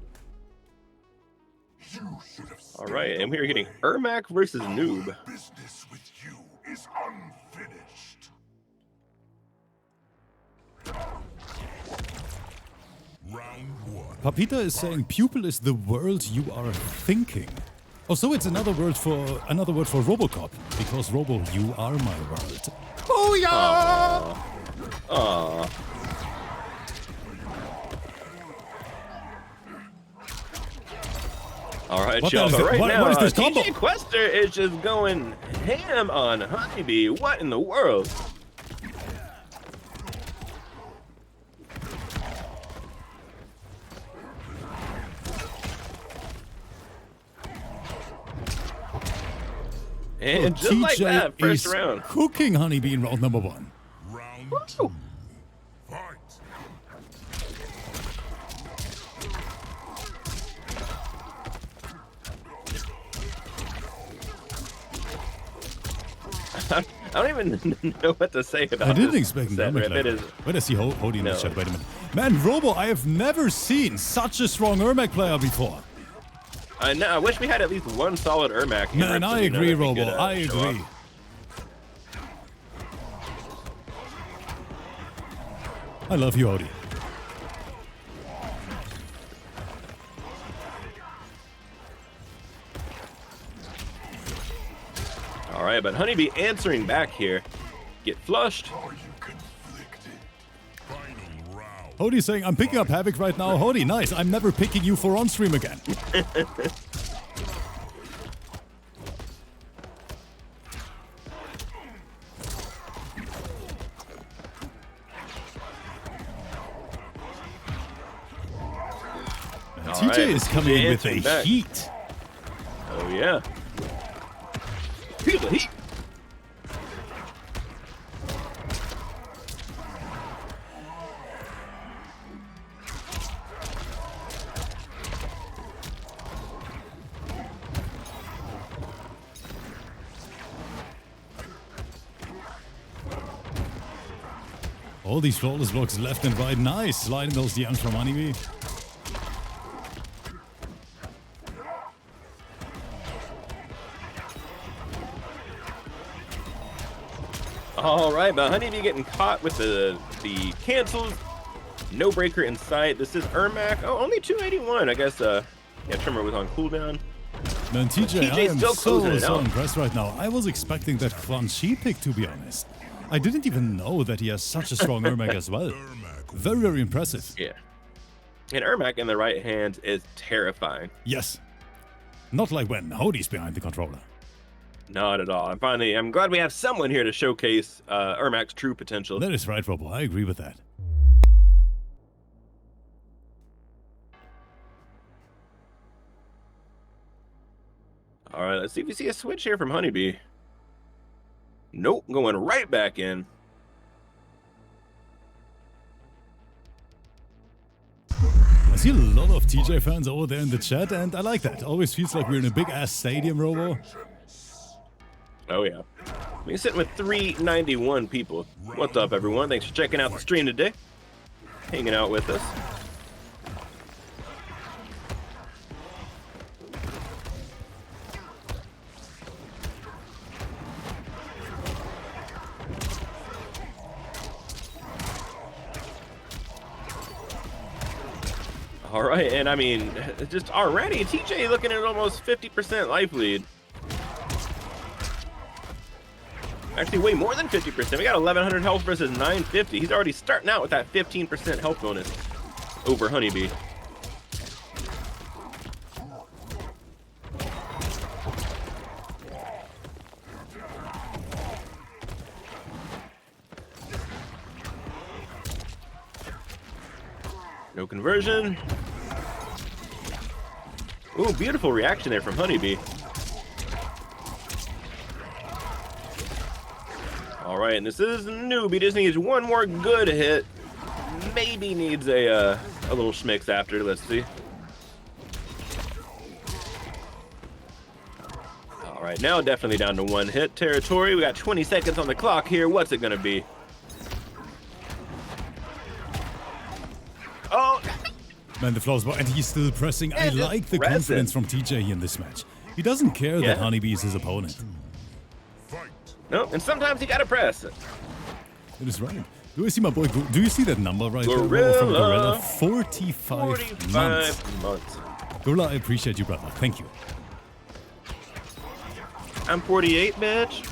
You should have All right, and we are getting ERMAC versus Noob. business with you is unfinished. Round 1. Papita is saying pupil is the world you are thinking. Oh, so it's another word for Robocop, because Robo, you are my world. Oh yeah! Aww. All right, What y'all. the- So right what- now, what is this combo? TJQUESTER is just going ham on Honeybee. What in the world? And just like that, first is round. cooking Honeybee in round number 1. Round 2. Fight. I don't even know what to say about I didn't this expect set that. rep. It is Wait, I see Hodie in the No. chat. Wait a minute. Man, Robo, I have never seen such a strong ERMAC player before. I know. I wish we had at least one solid ERMAC. here, Man, so I we know agree, that we Robo. could, I show off. agree. I love you, Hodie. All right, but Honeybee answering back here. Get flushed. Are you conflicted? Final round. Hodie saying, I'm picking up Havoc right now. Hodie, nice. I'm never picking you for on stream again. All TJ right, is coming in with answering a back. heat. Oh yeah. Feel the heat. All these flawless blocks left and right. Nice. Sliding those DMs from Honeybee. All right, but Honeybee getting caught with the cancels. No breaker in sight. This is ERMAC. Oh, only 281. I guess yeah, Trimmer was on cooldown. Man, TJ, I TJ's am still closing it so out. impressed right now. I was expecting that Quan Chi pick, to be honest. I didn't even know that he has such a strong ERMAC as well. ERMAC. Very, very impressive. Yeah. And ERMAC in the right hand is terrifying. Yes. Not like when Hodie's behind the controller. Not at all. I'm glad we have someone here to showcase ERMAC's true potential. That is right, Robo. I agree with that. All right, let's see if we see a switch here from Honeybee. Nope, going right back in. I see a lot of TJ fans over there in the chat, and I like that. Always feels like we're in a big-ass stadium, Robo. Oh yeah. We're sitting with 391 people. What's up, everyone? Thanks for checking out the stream today. Hanging out with us. All right, and I mean, just already, TJ looking at almost 50% life lead. Actually, way more than 50%. We got 1,100 health versus 950. He's already starting out with that 15% health bonus over Honeybee. No conversion. Ooh, beautiful reaction there from Honeybee. All right, and this is NOOB. He just needs one more good hit. Maybe needs a little schmicks after. Let's see. All right, now definitely down to one hit territory. We got 20 seconds on the clock here. What's it gonna be? Oh! Man, the flows, and he's still pressing. I like the confidence from TJ in this match. He doesn't care that Honeybee is his opponent. No, and sometimes you gotta press it. It is right. Do you see my boy? Do you see that number right there? From Gorilla? 45 months. Gorilla, I appreciate you, brother. Thank you. I'm 48, bitch.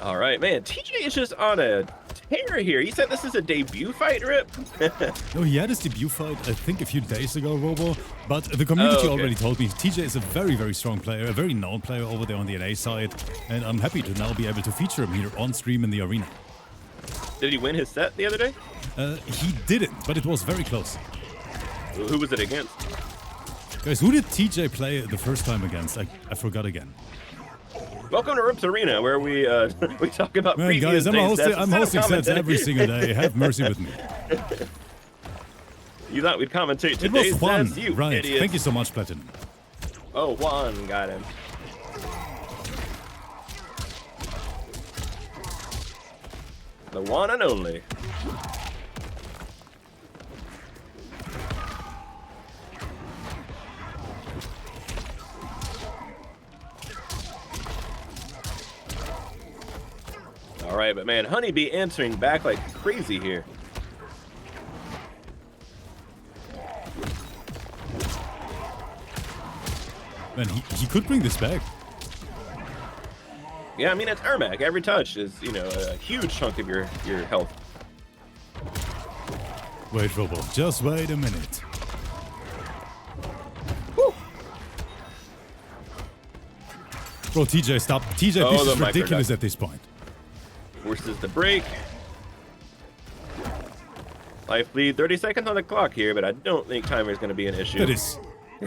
All right, man. TJ is just on a tear here. You said this is a debut fight, Rip? No, he had his debut fight, I think, a few days ago, Robo. But the community already told me TJ is a very, very strong player, a very known player over there on the NA side. And I'm happy to now be able to feature him here on stream in the arena. Did he win his set the other day? He didn't, but it was very close. Who was it against? Guys, who did TJ play the first time against? I forgot again. Welcome to Rip's Arena, where we we talk about previous guys, I'm hosting sets every single day. Have mercy with me. You thought we'd commentate It today's was Juan, sets, you right? idiot. Thank you so much, Platinum. Oh, Juan got him. The one and only. All right, but man, Honeybee answering back like crazy here. Man, he could bring this back. Yeah, I mean, it's ERMAC. Every touch is, you know, a huge chunk of your health. Wait, Robo, just wait a minute. Woo. Bro, TJ, stop. TJ, this is ridiculous at this point. Forces the break. Life lead, 30 seconds on the clock here, but I don't think timer is going to be an issue. That is...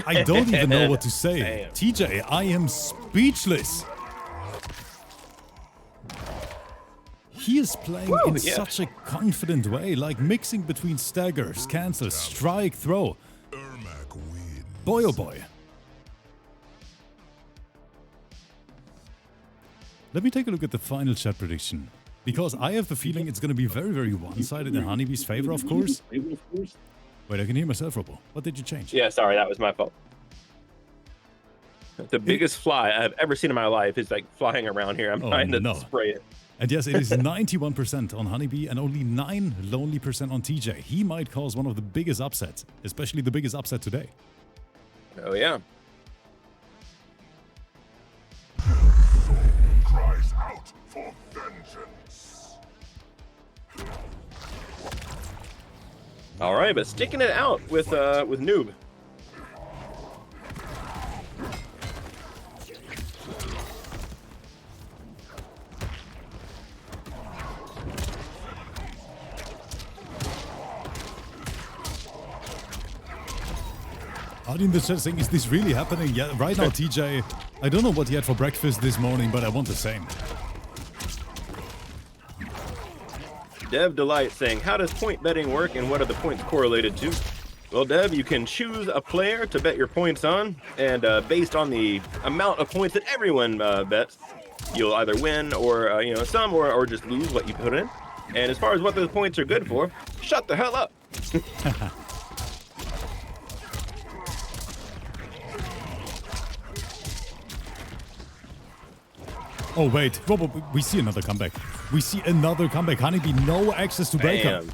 I don't even know what to say. Damn. TJ, I am speechless. He is playing in such a confident way, like mixing between staggers, cancels, strike, throw. ERMAC wins. Boy, oh boy. Let me take a look at the final chat prediction. Because I have the feeling it's going to be very, very one-sided in Honeybee's favor, of course. Wait, I can hear myself, Robo. What did you change? Yeah, sorry, that was my fault. The biggest fly I've ever seen in my life is like flying around here. I'm trying to spray it. And yes, it is 91% on Honeybee and only 9 lonely% on TJ. He might cause one of the biggest upsets, especially the biggest upset today. Oh, yeah. Cries out for vengeance. All right, but sticking it out with NOOB. Out in the chat saying, is this really happening? Yeah, right now, TJ, I don't know what he had for breakfast this morning, but I want the same. Dev Delight saying, how does point betting work and what are the points correlated to? Well, Dev, you can choose a player to bet your points on, and based on the amount of points that everyone bets, you'll either win or, you know, some or just lose what you put in. And as far as what those points are good for, shut the hell up. Oh, wait. Robo, we see another comeback. We see another comeback. Honeybee, no access to Breaker. Bam.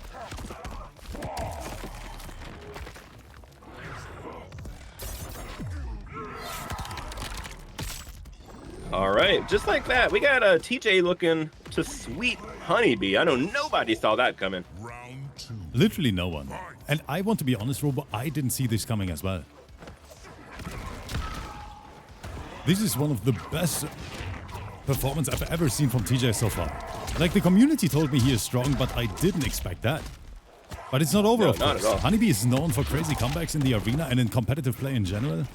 All right, just like that, we got TJ looking to sweep Honeybee. I know nobody saw that coming. Round 2. Literally no one. And I want to be honest, Robo, I didn't see this coming as well. This is one of the best performance I've ever seen from TJ so far. Like, the community told me he is strong, but I didn't expect that. But it's not over, No, of not course. at all. Honeybee is known for crazy comebacks in the arena and in competitive play in general.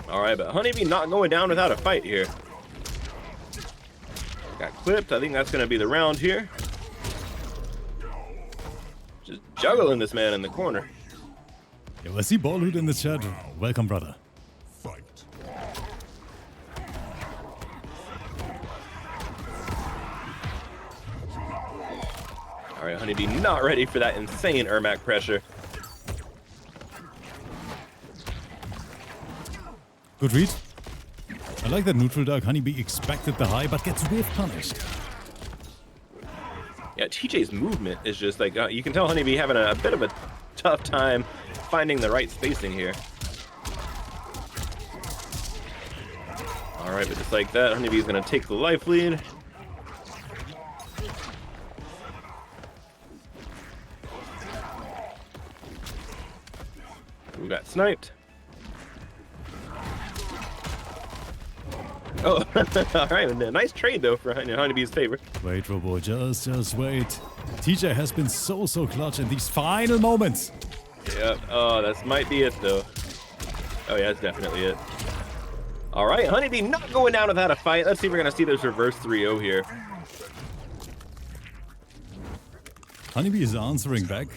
All right, but Honeybee not going down without a fight here. Got clipped. I think that's going to be the round here. Just juggling this man in the corner. Yo, I see Ballhood in the chat. Welcome, brother. Fight. All right, Honeybee not ready for that insane ERMAC pressure. Good read. I like that neutral dog. Honeybee expected the high, but gets whiff punished. Yeah, TJ's movement is just like, you can tell Honeybee having a bit of a tough time finding the right spacing here. All right, but just like that, Honeybee's gonna take the life lead. We got sniped. Oh, all right, nice trade though for Honeybee's favor. Wait, Robo, just wait. TJ has been so clutch in these final moments. Yep. Oh, that might be it though. Oh yeah, that's definitely it. All right, Honeybee not going down without a fight. Let's see if we're gonna see this reverse 3-0 here. Honeybee is answering back.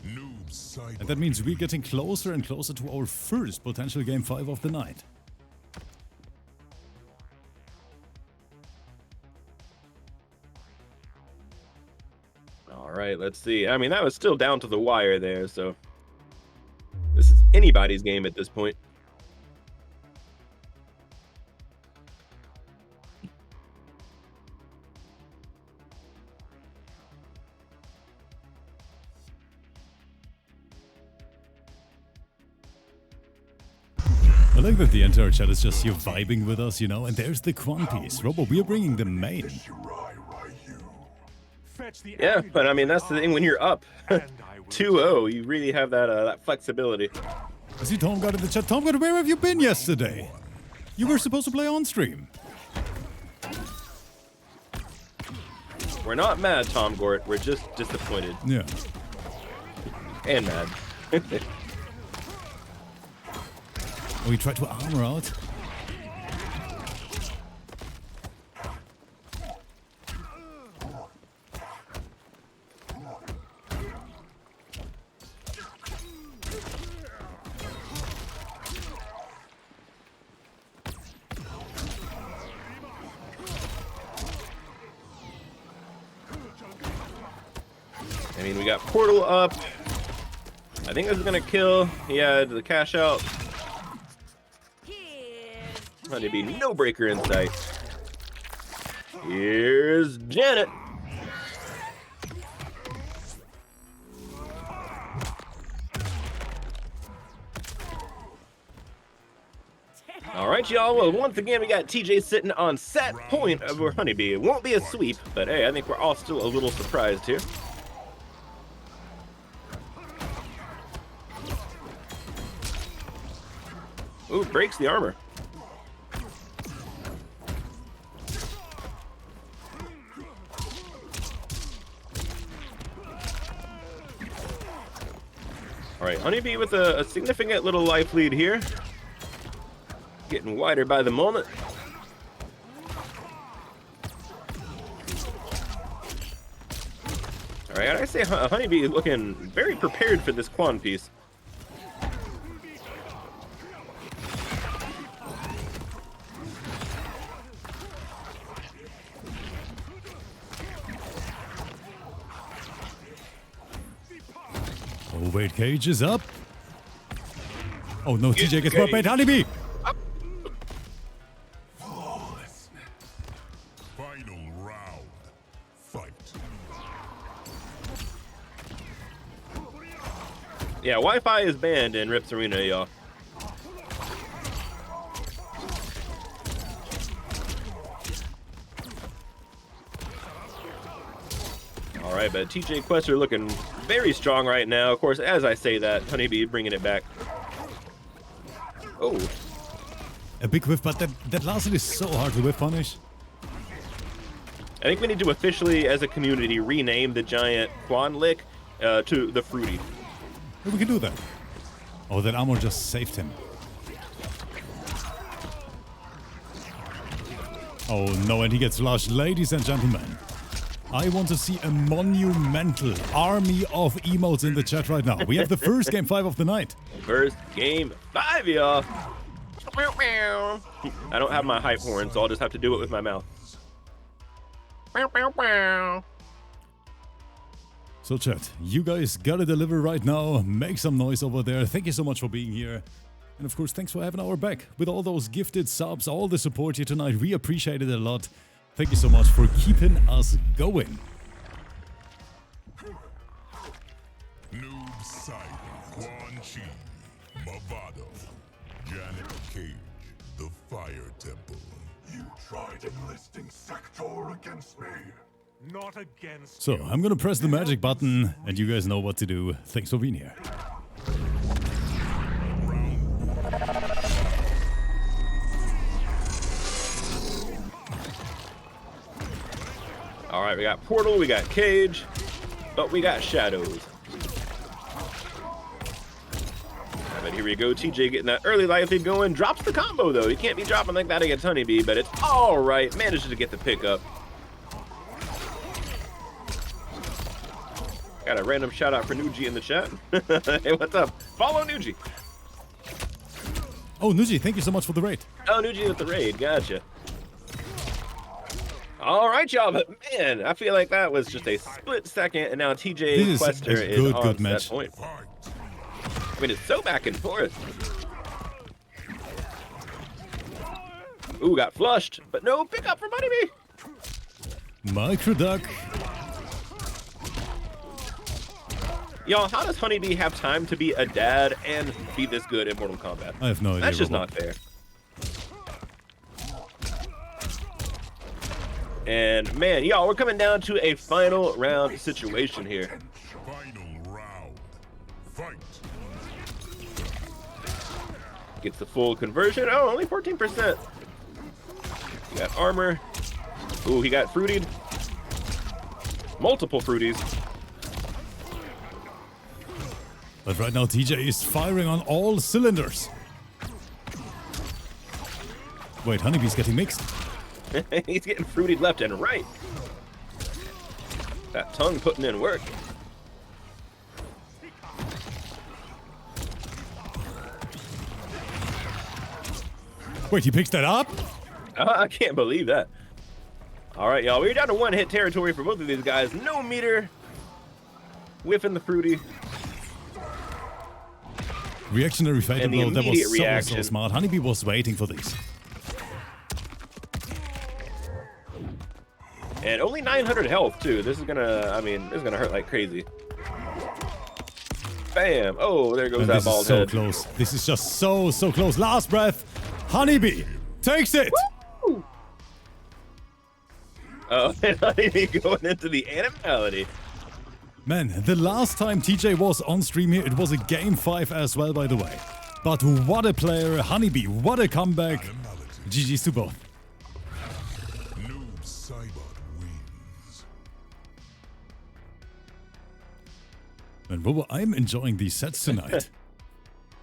Noob side. And that means we're getting closer and closer to our first potential game 5 of the night. All right, let's see. I mean, that was still down to the wire there, so this is anybody's game at this point. I like that the entire chat is just here vibing with us, you know, and there's the Quan piece. Robo, we're bringing the main. Yeah, but I mean, that's the thing when you're up 2-0, you really have that that flexibility. I see Tom got in the chat. Tom got, where have you been yesterday? You were supposed to play on stream. We're not mad, Tom Gort. We're just disappointed Yeah. and mad. We tried to armor out. I mean, we got Portal up. I think this is gonna kill. He had the cash out. Honeybee, no breaker in sight. Here's Janet. All right, y'all. Well, once again, we got TJ sitting on set point over Honeybee. It won't be a sweep, but hey, I think we're all still a little surprised here. Ooh, breaks the armor. All right, Honeybee with a significant little life lead here. Getting wider by the moment. All right, I say Honeybee looking very prepared for this Quan piece. Oh, wait, cage is up. Oh no, TJ gets more bait. Honeybee! Final round. Fight. Yeah, Wi-Fi is banned in Rip's Arena, y'all. All right, but TJQuESTER looking very strong right now. Of course, as I say that, Honeybee bringing it back. Oh. A big whiff, but that last hit is so hard to whiff punish. I think we need to officially, as a community, rename the giant Quan lick to the Fruity. We can do that. Oh, that armor just saved him. Oh no, and he gets flushed. Ladies and gentlemen, I want to see a monumental army of emotes in the chat right now. We have the first game 5 of the night. First game 5, y'all. I don't have my hype horn, so I'll just have to do it with my mouth. So chat, you guys gotta deliver right now. Make some noise over there. Thank you so much for being here. And of course, thanks for having our back. With all those gifted subs, all the support here tonight, we appreciate it a lot. Thank you so much for keeping us going. Noob Side, Quan Chi, Movado, Janet Cage, the Fire Temple. You tried enlisting Sector against me. Not against So, I'm gonna press the magic button, and you guys know what to do. Thanks for being here. All right, we got Portal, we got Cage, but we got Shadows. But here we go, TJ getting that early life lead going. Drops the combo, though. He can't be dropping like that against Honeybee, but it's all right. Manages to get the pickup. Got a random shout out for Nuji in the chat. Hey, what's up? Follow Nuji. Oh, Nuji, thank you so much for the raid. Oh, Nuji with the raid. Gotcha. All right, y'all. But man, I feel like that was just a split second, and now TJQuESTER is on good set match. point. I mean, it's so back and forth. Ooh, got flushed, but no pickup from Honeybee. Micro duck. Y'all, how does Honeybee have time to be a dad and be this good in Mortal Kombat? I have no idea. That's just Robot. not fair. And man, y'all, we're coming down to a final round situation here. Final round. Fight. Gets the full conversion. Oh, only 14%. He got armor. Ooh, he got fruitied. Multiple fruities. But right now, TJ is firing on all cylinders. Wait, Honeybee's getting mixed. He's getting fruited left and right. That tongue putting in work. Wait, he picks that up? I can't believe that. All right, y'all. We're down to one hit territory for both of these guys. No meter. Whiffing the fruity. Reactionary fatal And the blow. That immediate was so reaction. smart. Honeybee was waiting for this. And only 900 health, too. This is gonna, I mean, this is gonna hurt like crazy. Bam. Oh, there goes And that this is bald so head. close. This is just so close. Last breath. Honeybee takes it. Woo! Oh, and Honeybee going into the animality. Man, the last time TJ was on stream here, it was a game 5 as well, by the way. But what a player. Honeybee, what a comeback. GG's to both. Noob Saibot wins. And Robo, I'm enjoying these sets tonight.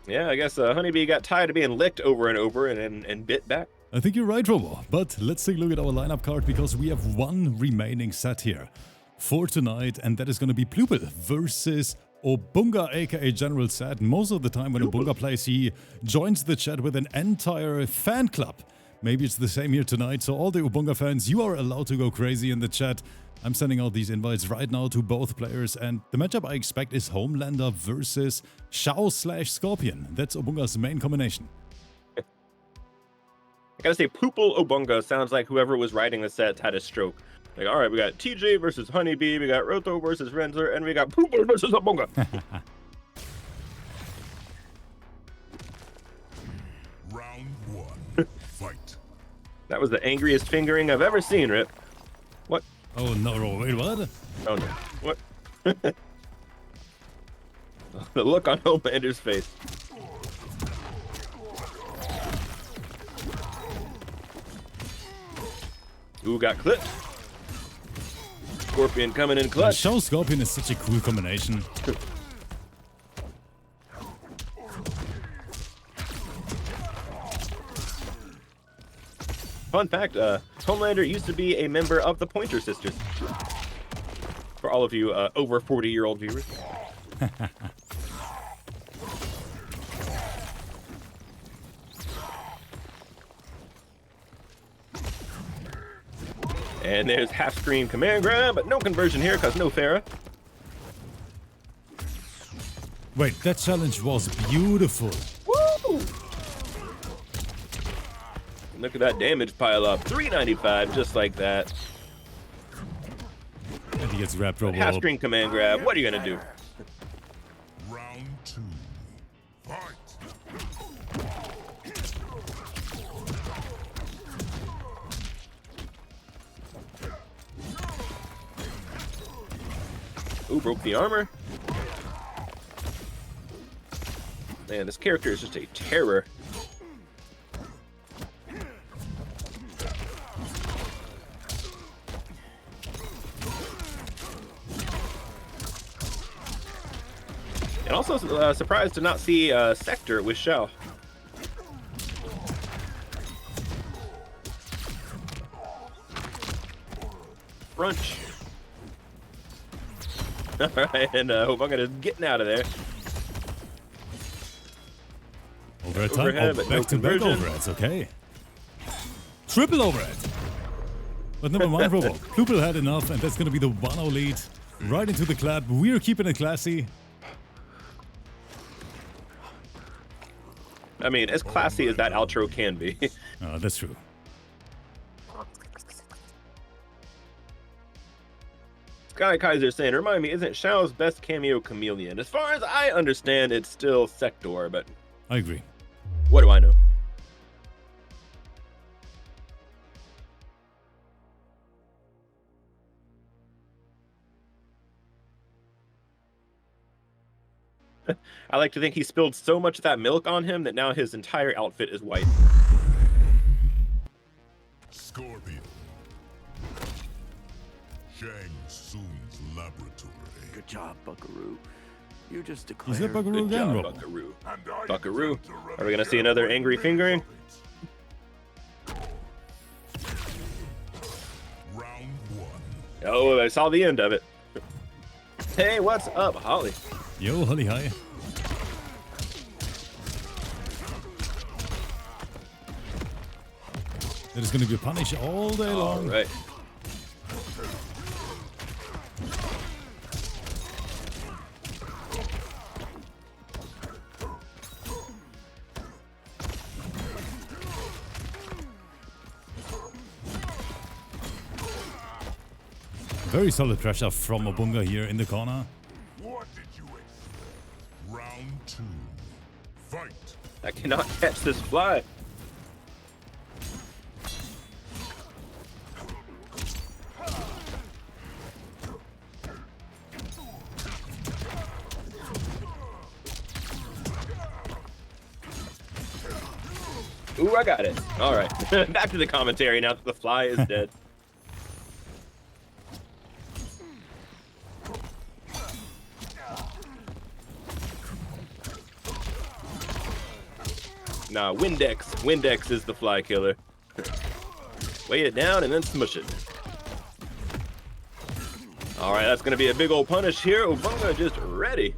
Yeah, I guess Honeybee got tired of being licked over and over and bit back. I think you're right, Robo. But let's take a look at our lineup card because we have one remaining set here for tonight, and that is going to be Plupil versus Obunga, aka General Sad. Most of the time when Obunga plays, he joins the chat with an entire fan club. Maybe it's the same here tonight, so all the Obunga fans, you are allowed to go crazy in the chat. I'm sending out these invites right now to both players, and the matchup I expect is Homelander versus SHAO/Scorpion. That's Obunga's main combination. I gotta say, Plupil Obunga sounds like whoever was writing the set had a stroke. Like, all right, we got TJ versus Honeybee, we got ROETHOR versus RINZLER, and we got Plupil versus Obunga. Round one. Fight. That was the angriest fingering I've ever seen, Rip. What? Oh no, wait, what? Oh no. What? The look on Homelander's face. Ooh, got clipped. Scorpion coming in clutch. SHAO Scorpion is such a cool combination. Fun fact, Homelander used to be a member of the Pointer Sisters. For all of you over 40-year-old viewers. And there's half-screen command grab, but no conversion here because no Farah. Wait, that challenge was beautiful. Woo! Look at that damage pile up. 395, just like that. And he gets wrapped Robo. Half-screen command grab. What are you gonna do? Round two. Fight. Ooh, broke the armor. Man, this character is just a terror. And also surprised to not see Sector with SHAO. Brunch. Alright, and Obunga is getting out of there. Overhead time. Overhead, Oh, but no back to back conversion. overheads, okay. Triple overhead. But never mind, Robo. Plupil had enough, and that's going to be the 1-0 lead. Right into the clap. We're keeping it classy. I mean, as classy as that outro can be. Oh, that's true. Sky Kaiser saying, remind me, isn't SHAO's best cameo Chameleon? As far as I understand, it's still Sector, but I agree. what do I know? I like to think he spilled so much of that milk on him that now his entire outfit is white. Scorpion. Shang Tsung's laboratory. Good job, Buckaroo. You just declared. Is that Buckaroo Good again, job, Robo? Buckaroo. And I Buckaroo. intend to Are we gonna see remedy another what angry remains fingering? of it. Round one. Oh, I saw the end of it. Hey, what's up, Holly? Yo, Holly, hi. That is going to be a punish all day All long. right. Very solid pressure from Obunga here in the corner. What did you expect? Round two. Fight. I cannot catch this fly. Ooh, I got it. All right. Back to the commentary now that the fly is dead. Nah, Windex. Windex is the fly killer. Weigh it down and then smush it. All right, that's going to be a big old punish here. Obunga just ready.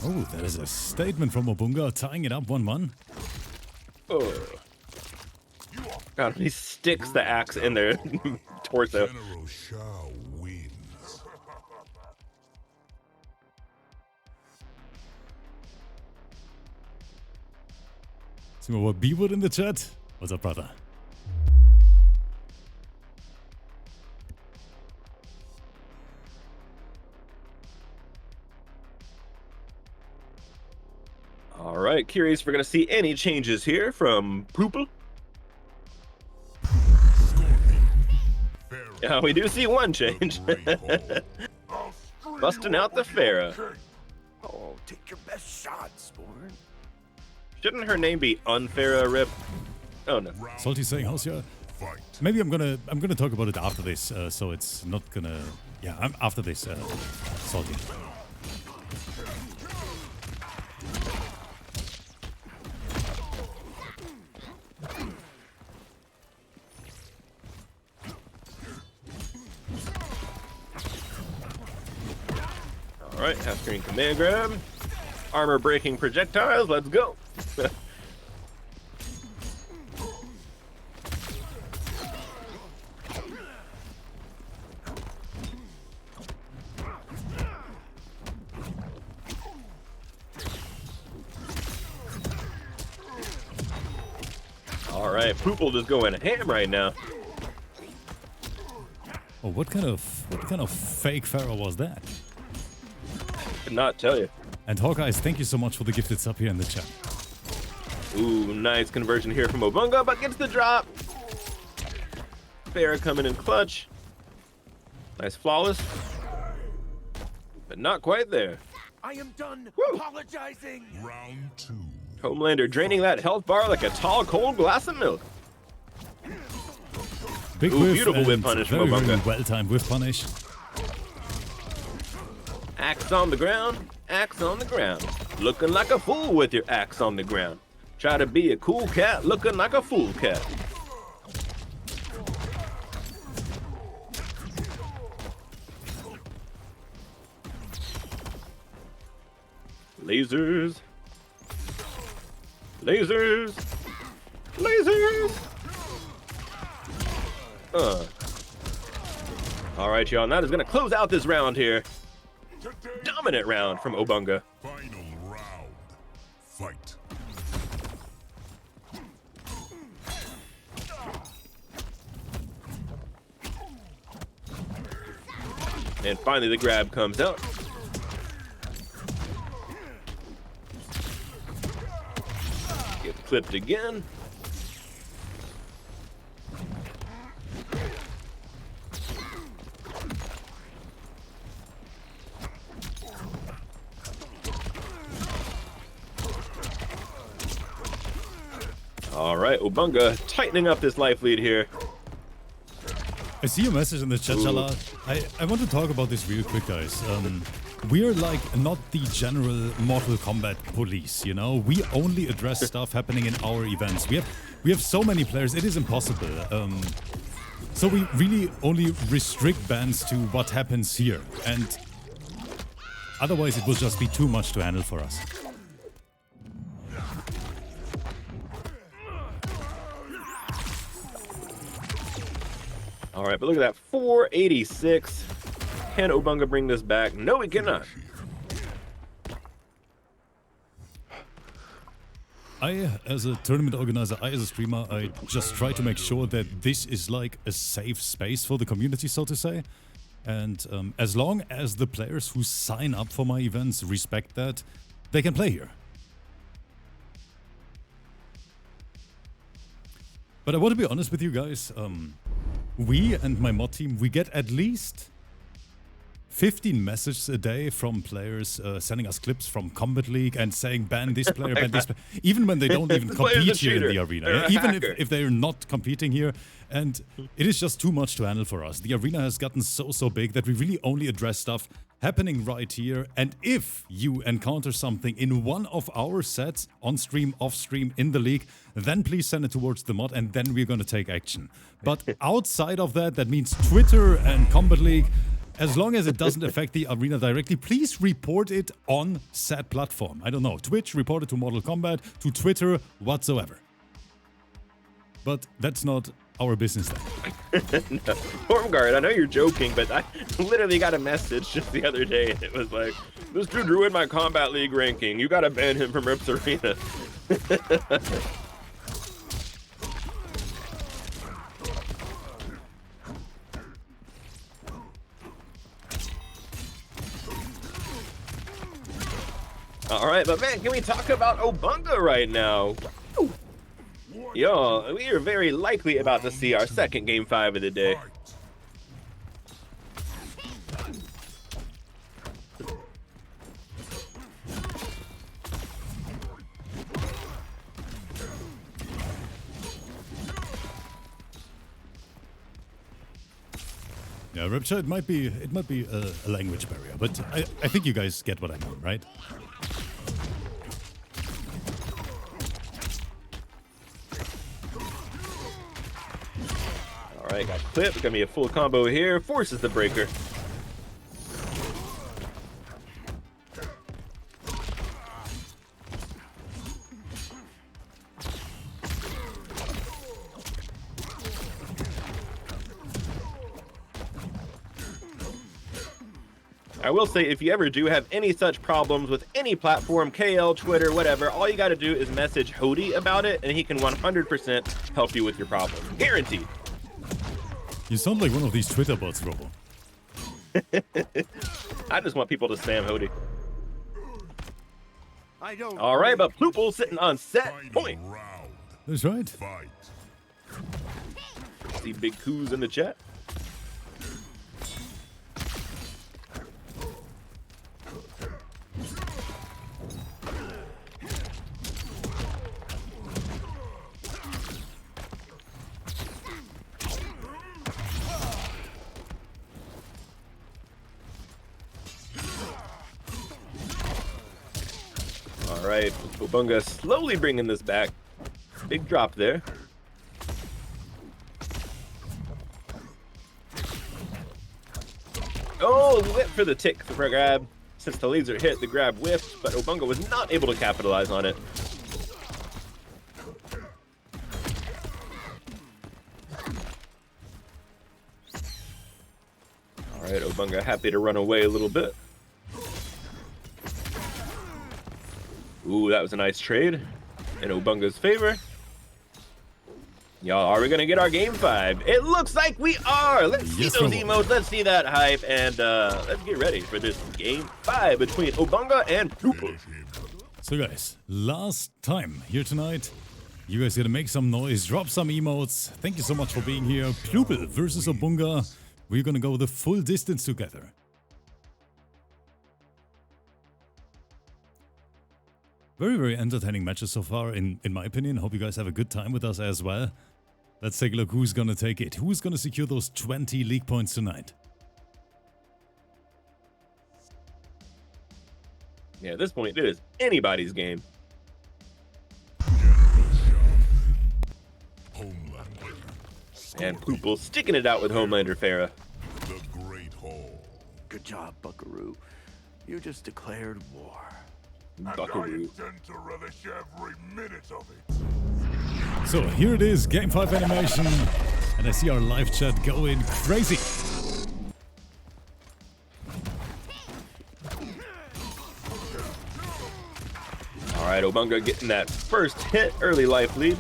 Oh, that is a statement from Obunga, tying it up 1-1. Oh. God, he sticks the axe in their torso. General SHAO wins. See what B-Wood in the chat? What's up, brother? All right, curious if we're going to see any changes here from PLUPIL. Yeah, we do see one change. Busting out the Farah. Oh, take your best shot, Sporn. Shouldn't her name be Unfarah, Rip? Oh no. Salty saying, how's your... Maybe I'm gonna talk about it after this, so it's not gonna... Yeah, I'm after this, Salty. Alright, half-screen command grab. Armor breaking projectiles, let's go. Alright, PLUPIL just going ham right now. Oh, what kind of fake Pharaoh was that? Could not tell you. And Hawkeyes, thank you so much for the gifted sub here in the chat. Ooh, nice conversion here from Obunga, but gets the drop. Farah coming in clutch. Nice flawless. But not quite there. I am done apologizing. Round 2. Homelander draining that health bar like a tall, cold glass of milk. Big Ooh, whiff beautiful whip and punish from very, very Obunga. well-timed whiff punish. Axe on the ground, axe on the ground. Looking like a fool with your axe on the ground. Try to be a cool cat, looking like a fool cat. Lasers. Lasers. Lasers. All right, y'all. That is going to close out this round here. Dominant round from Obunga. Final round. Fight. And finally the grab comes out. Get clipped again. All right, Obunga tightening up this life lead here. I see your message in the chat, Shala. I want to talk about this real quick, guys. We are like not the general Mortal Kombat police, you know? We only address stuff happening in our events. We have so many players, it is impossible. So we really only restrict bans to what happens here. And otherwise it will just be too much to handle for us. All right, but look at that, 486. Can Obunga bring this back? No, he cannot. As a tournament organizer, as a streamer, I just try to make sure that this is like a safe space for the community, so to say. And as long as the players who sign up for my events respect that, they can play here. But I want to be honest with you guys. We and my mod team, we get at least 15 messages a day from players sending us clips from Combat League and saying ban this player, ban this player, even when they don't even compete here in the arena. Yeah? Even if they're not competing here. And it is just too much to handle for us. The arena has gotten so big that we really only address stuff happening right here. And if you encounter something in one of our sets, on stream, off stream, in the league, then please send it towards the mod and then we're gonna take action. But outside of that, that means Twitter and Combat League, as long as it doesn't affect the arena directly, please report it on said platform. I don't know, Twitch, report it to Mortal Kombat, to Twitter, whatsoever. But that's not our business then. No. Formguard, I know you're joking, but I literally got a message just the other day. It was like, this dude ruined my Combat League ranking. You gotta ban him from Rips Arena. All right, but man, can we talk about Obunga right now? Yo, we are very likely about to see our second Game 5 of the day. Yeah, Rapture, it might be a language barrier, but I think you guys get what I mean, right? Alright, got clip, gonna be a full combo here, forces the breaker. I will say, if you ever do have any such problems with any platform, KL, Twitter, whatever, all you gotta do is message HODIE about it, and he can 100% help you with your problem. Guaranteed. You sound like one of these Twitter bots, Robo. I just want people to spam HODIE. I don't. All right, but PLUPIL sitting on set point. That's right. Fight. See big coups in the chat. All right, Obunga slowly bringing this back. Big drop there. Oh, whip for the tick for grab. Since the laser hit, the grab whiffed, but Obunga was not able to capitalize on it. All right, Obunga happy to run away a little bit. Ooh, that was a nice trade in Obunga's favor. Y'all, are we gonna get our Game 5? It looks like we are! Let's see those emotes, let's see that hype, and let's get ready for this Game 5 between Obunga and PLUPIL. So guys, last time here tonight. You guys gotta make some noise, drop some emotes. Thank you so much for being here. PLUPIL versus Obunga. We're gonna go the full distance together. Very, very entertaining matches so far, in my opinion. Hope you guys have a good time with us as well. Let's take a look who's gonna take it. Who's gonna secure those 20 league points tonight? Yeah, at this point, it is anybody's game. And PLUPIL sticking it out with Homelander Farah. The Great Hall. Good job, Buckaroo. You just declared war. Buckaroo. I intend to relish every minute of it. So here it is, Game 5 animation. And I see our live chat going crazy. All right, Obunga getting that first hit, early life lead.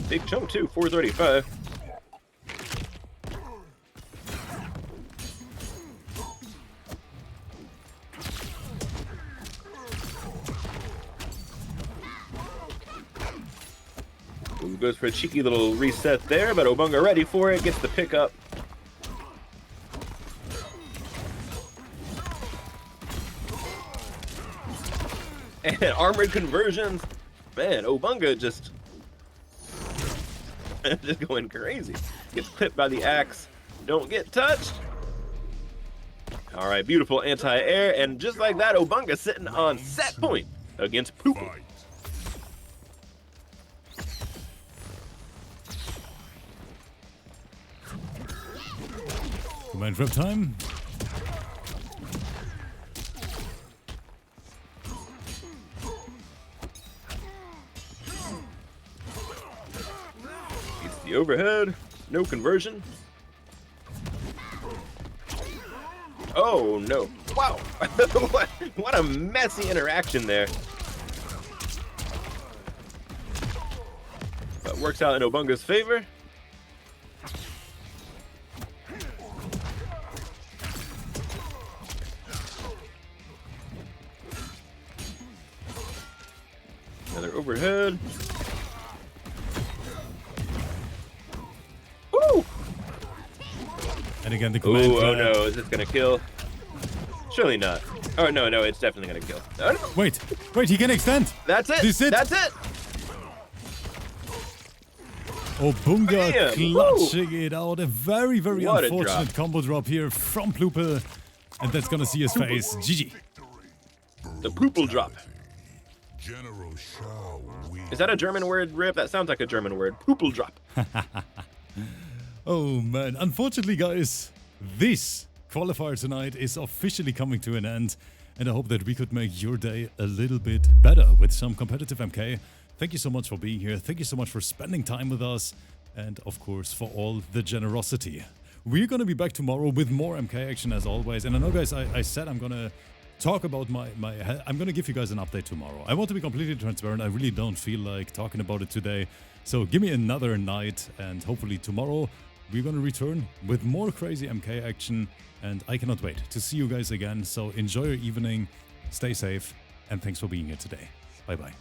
Big chunk too, 435. Ooh, goes for a cheeky little reset there, but Obunga ready for it, gets the pickup. And armored conversions. Man, Obunga just Just going crazy. Gets clipped by the axe. Don't get touched. All right, beautiful anti-air. And just like that, Obunga sitting on set point against PLUPIL. Fight. Command grab time. Gets the overhead. No conversion. Oh no. Wow. what a messy interaction there. But works out in Obunga's favor. Another overhead. Woo! And again, the command Ooh, oh grab. no, is this gonna kill? Surely not. Oh no, no, it's definitely gonna kill. Oh, no. Wait, he can extend. That's it. This it? That's it. Obunga Bam! clutching it out. A very, very What a unfortunate drop. combo drop here from PLUPIL. And that's gonna see his face. GG. The PLUPIL drop. General SHAO wins. Is that a German word, Rip? That sounds like a German word. PLUPIL drop. Oh man, unfortunately guys, this qualifier tonight is officially coming to an end, and I hope that we could make your day a little bit better with some competitive MK. Thank you so much for being here, thank you so much for spending time with us, and of course for all the generosity. We're gonna be back tomorrow with more MK action as always, and I know guys, I said I'm gonna talk about I'm gonna give you guys an update tomorrow. I want to be completely transparent, I really don't feel like talking about it today, so give me another night, and hopefully tomorrow we're gonna return with more crazy MK action, and I cannot wait to see you guys again. So enjoy your evening, stay safe, and thanks for being here today. Bye bye.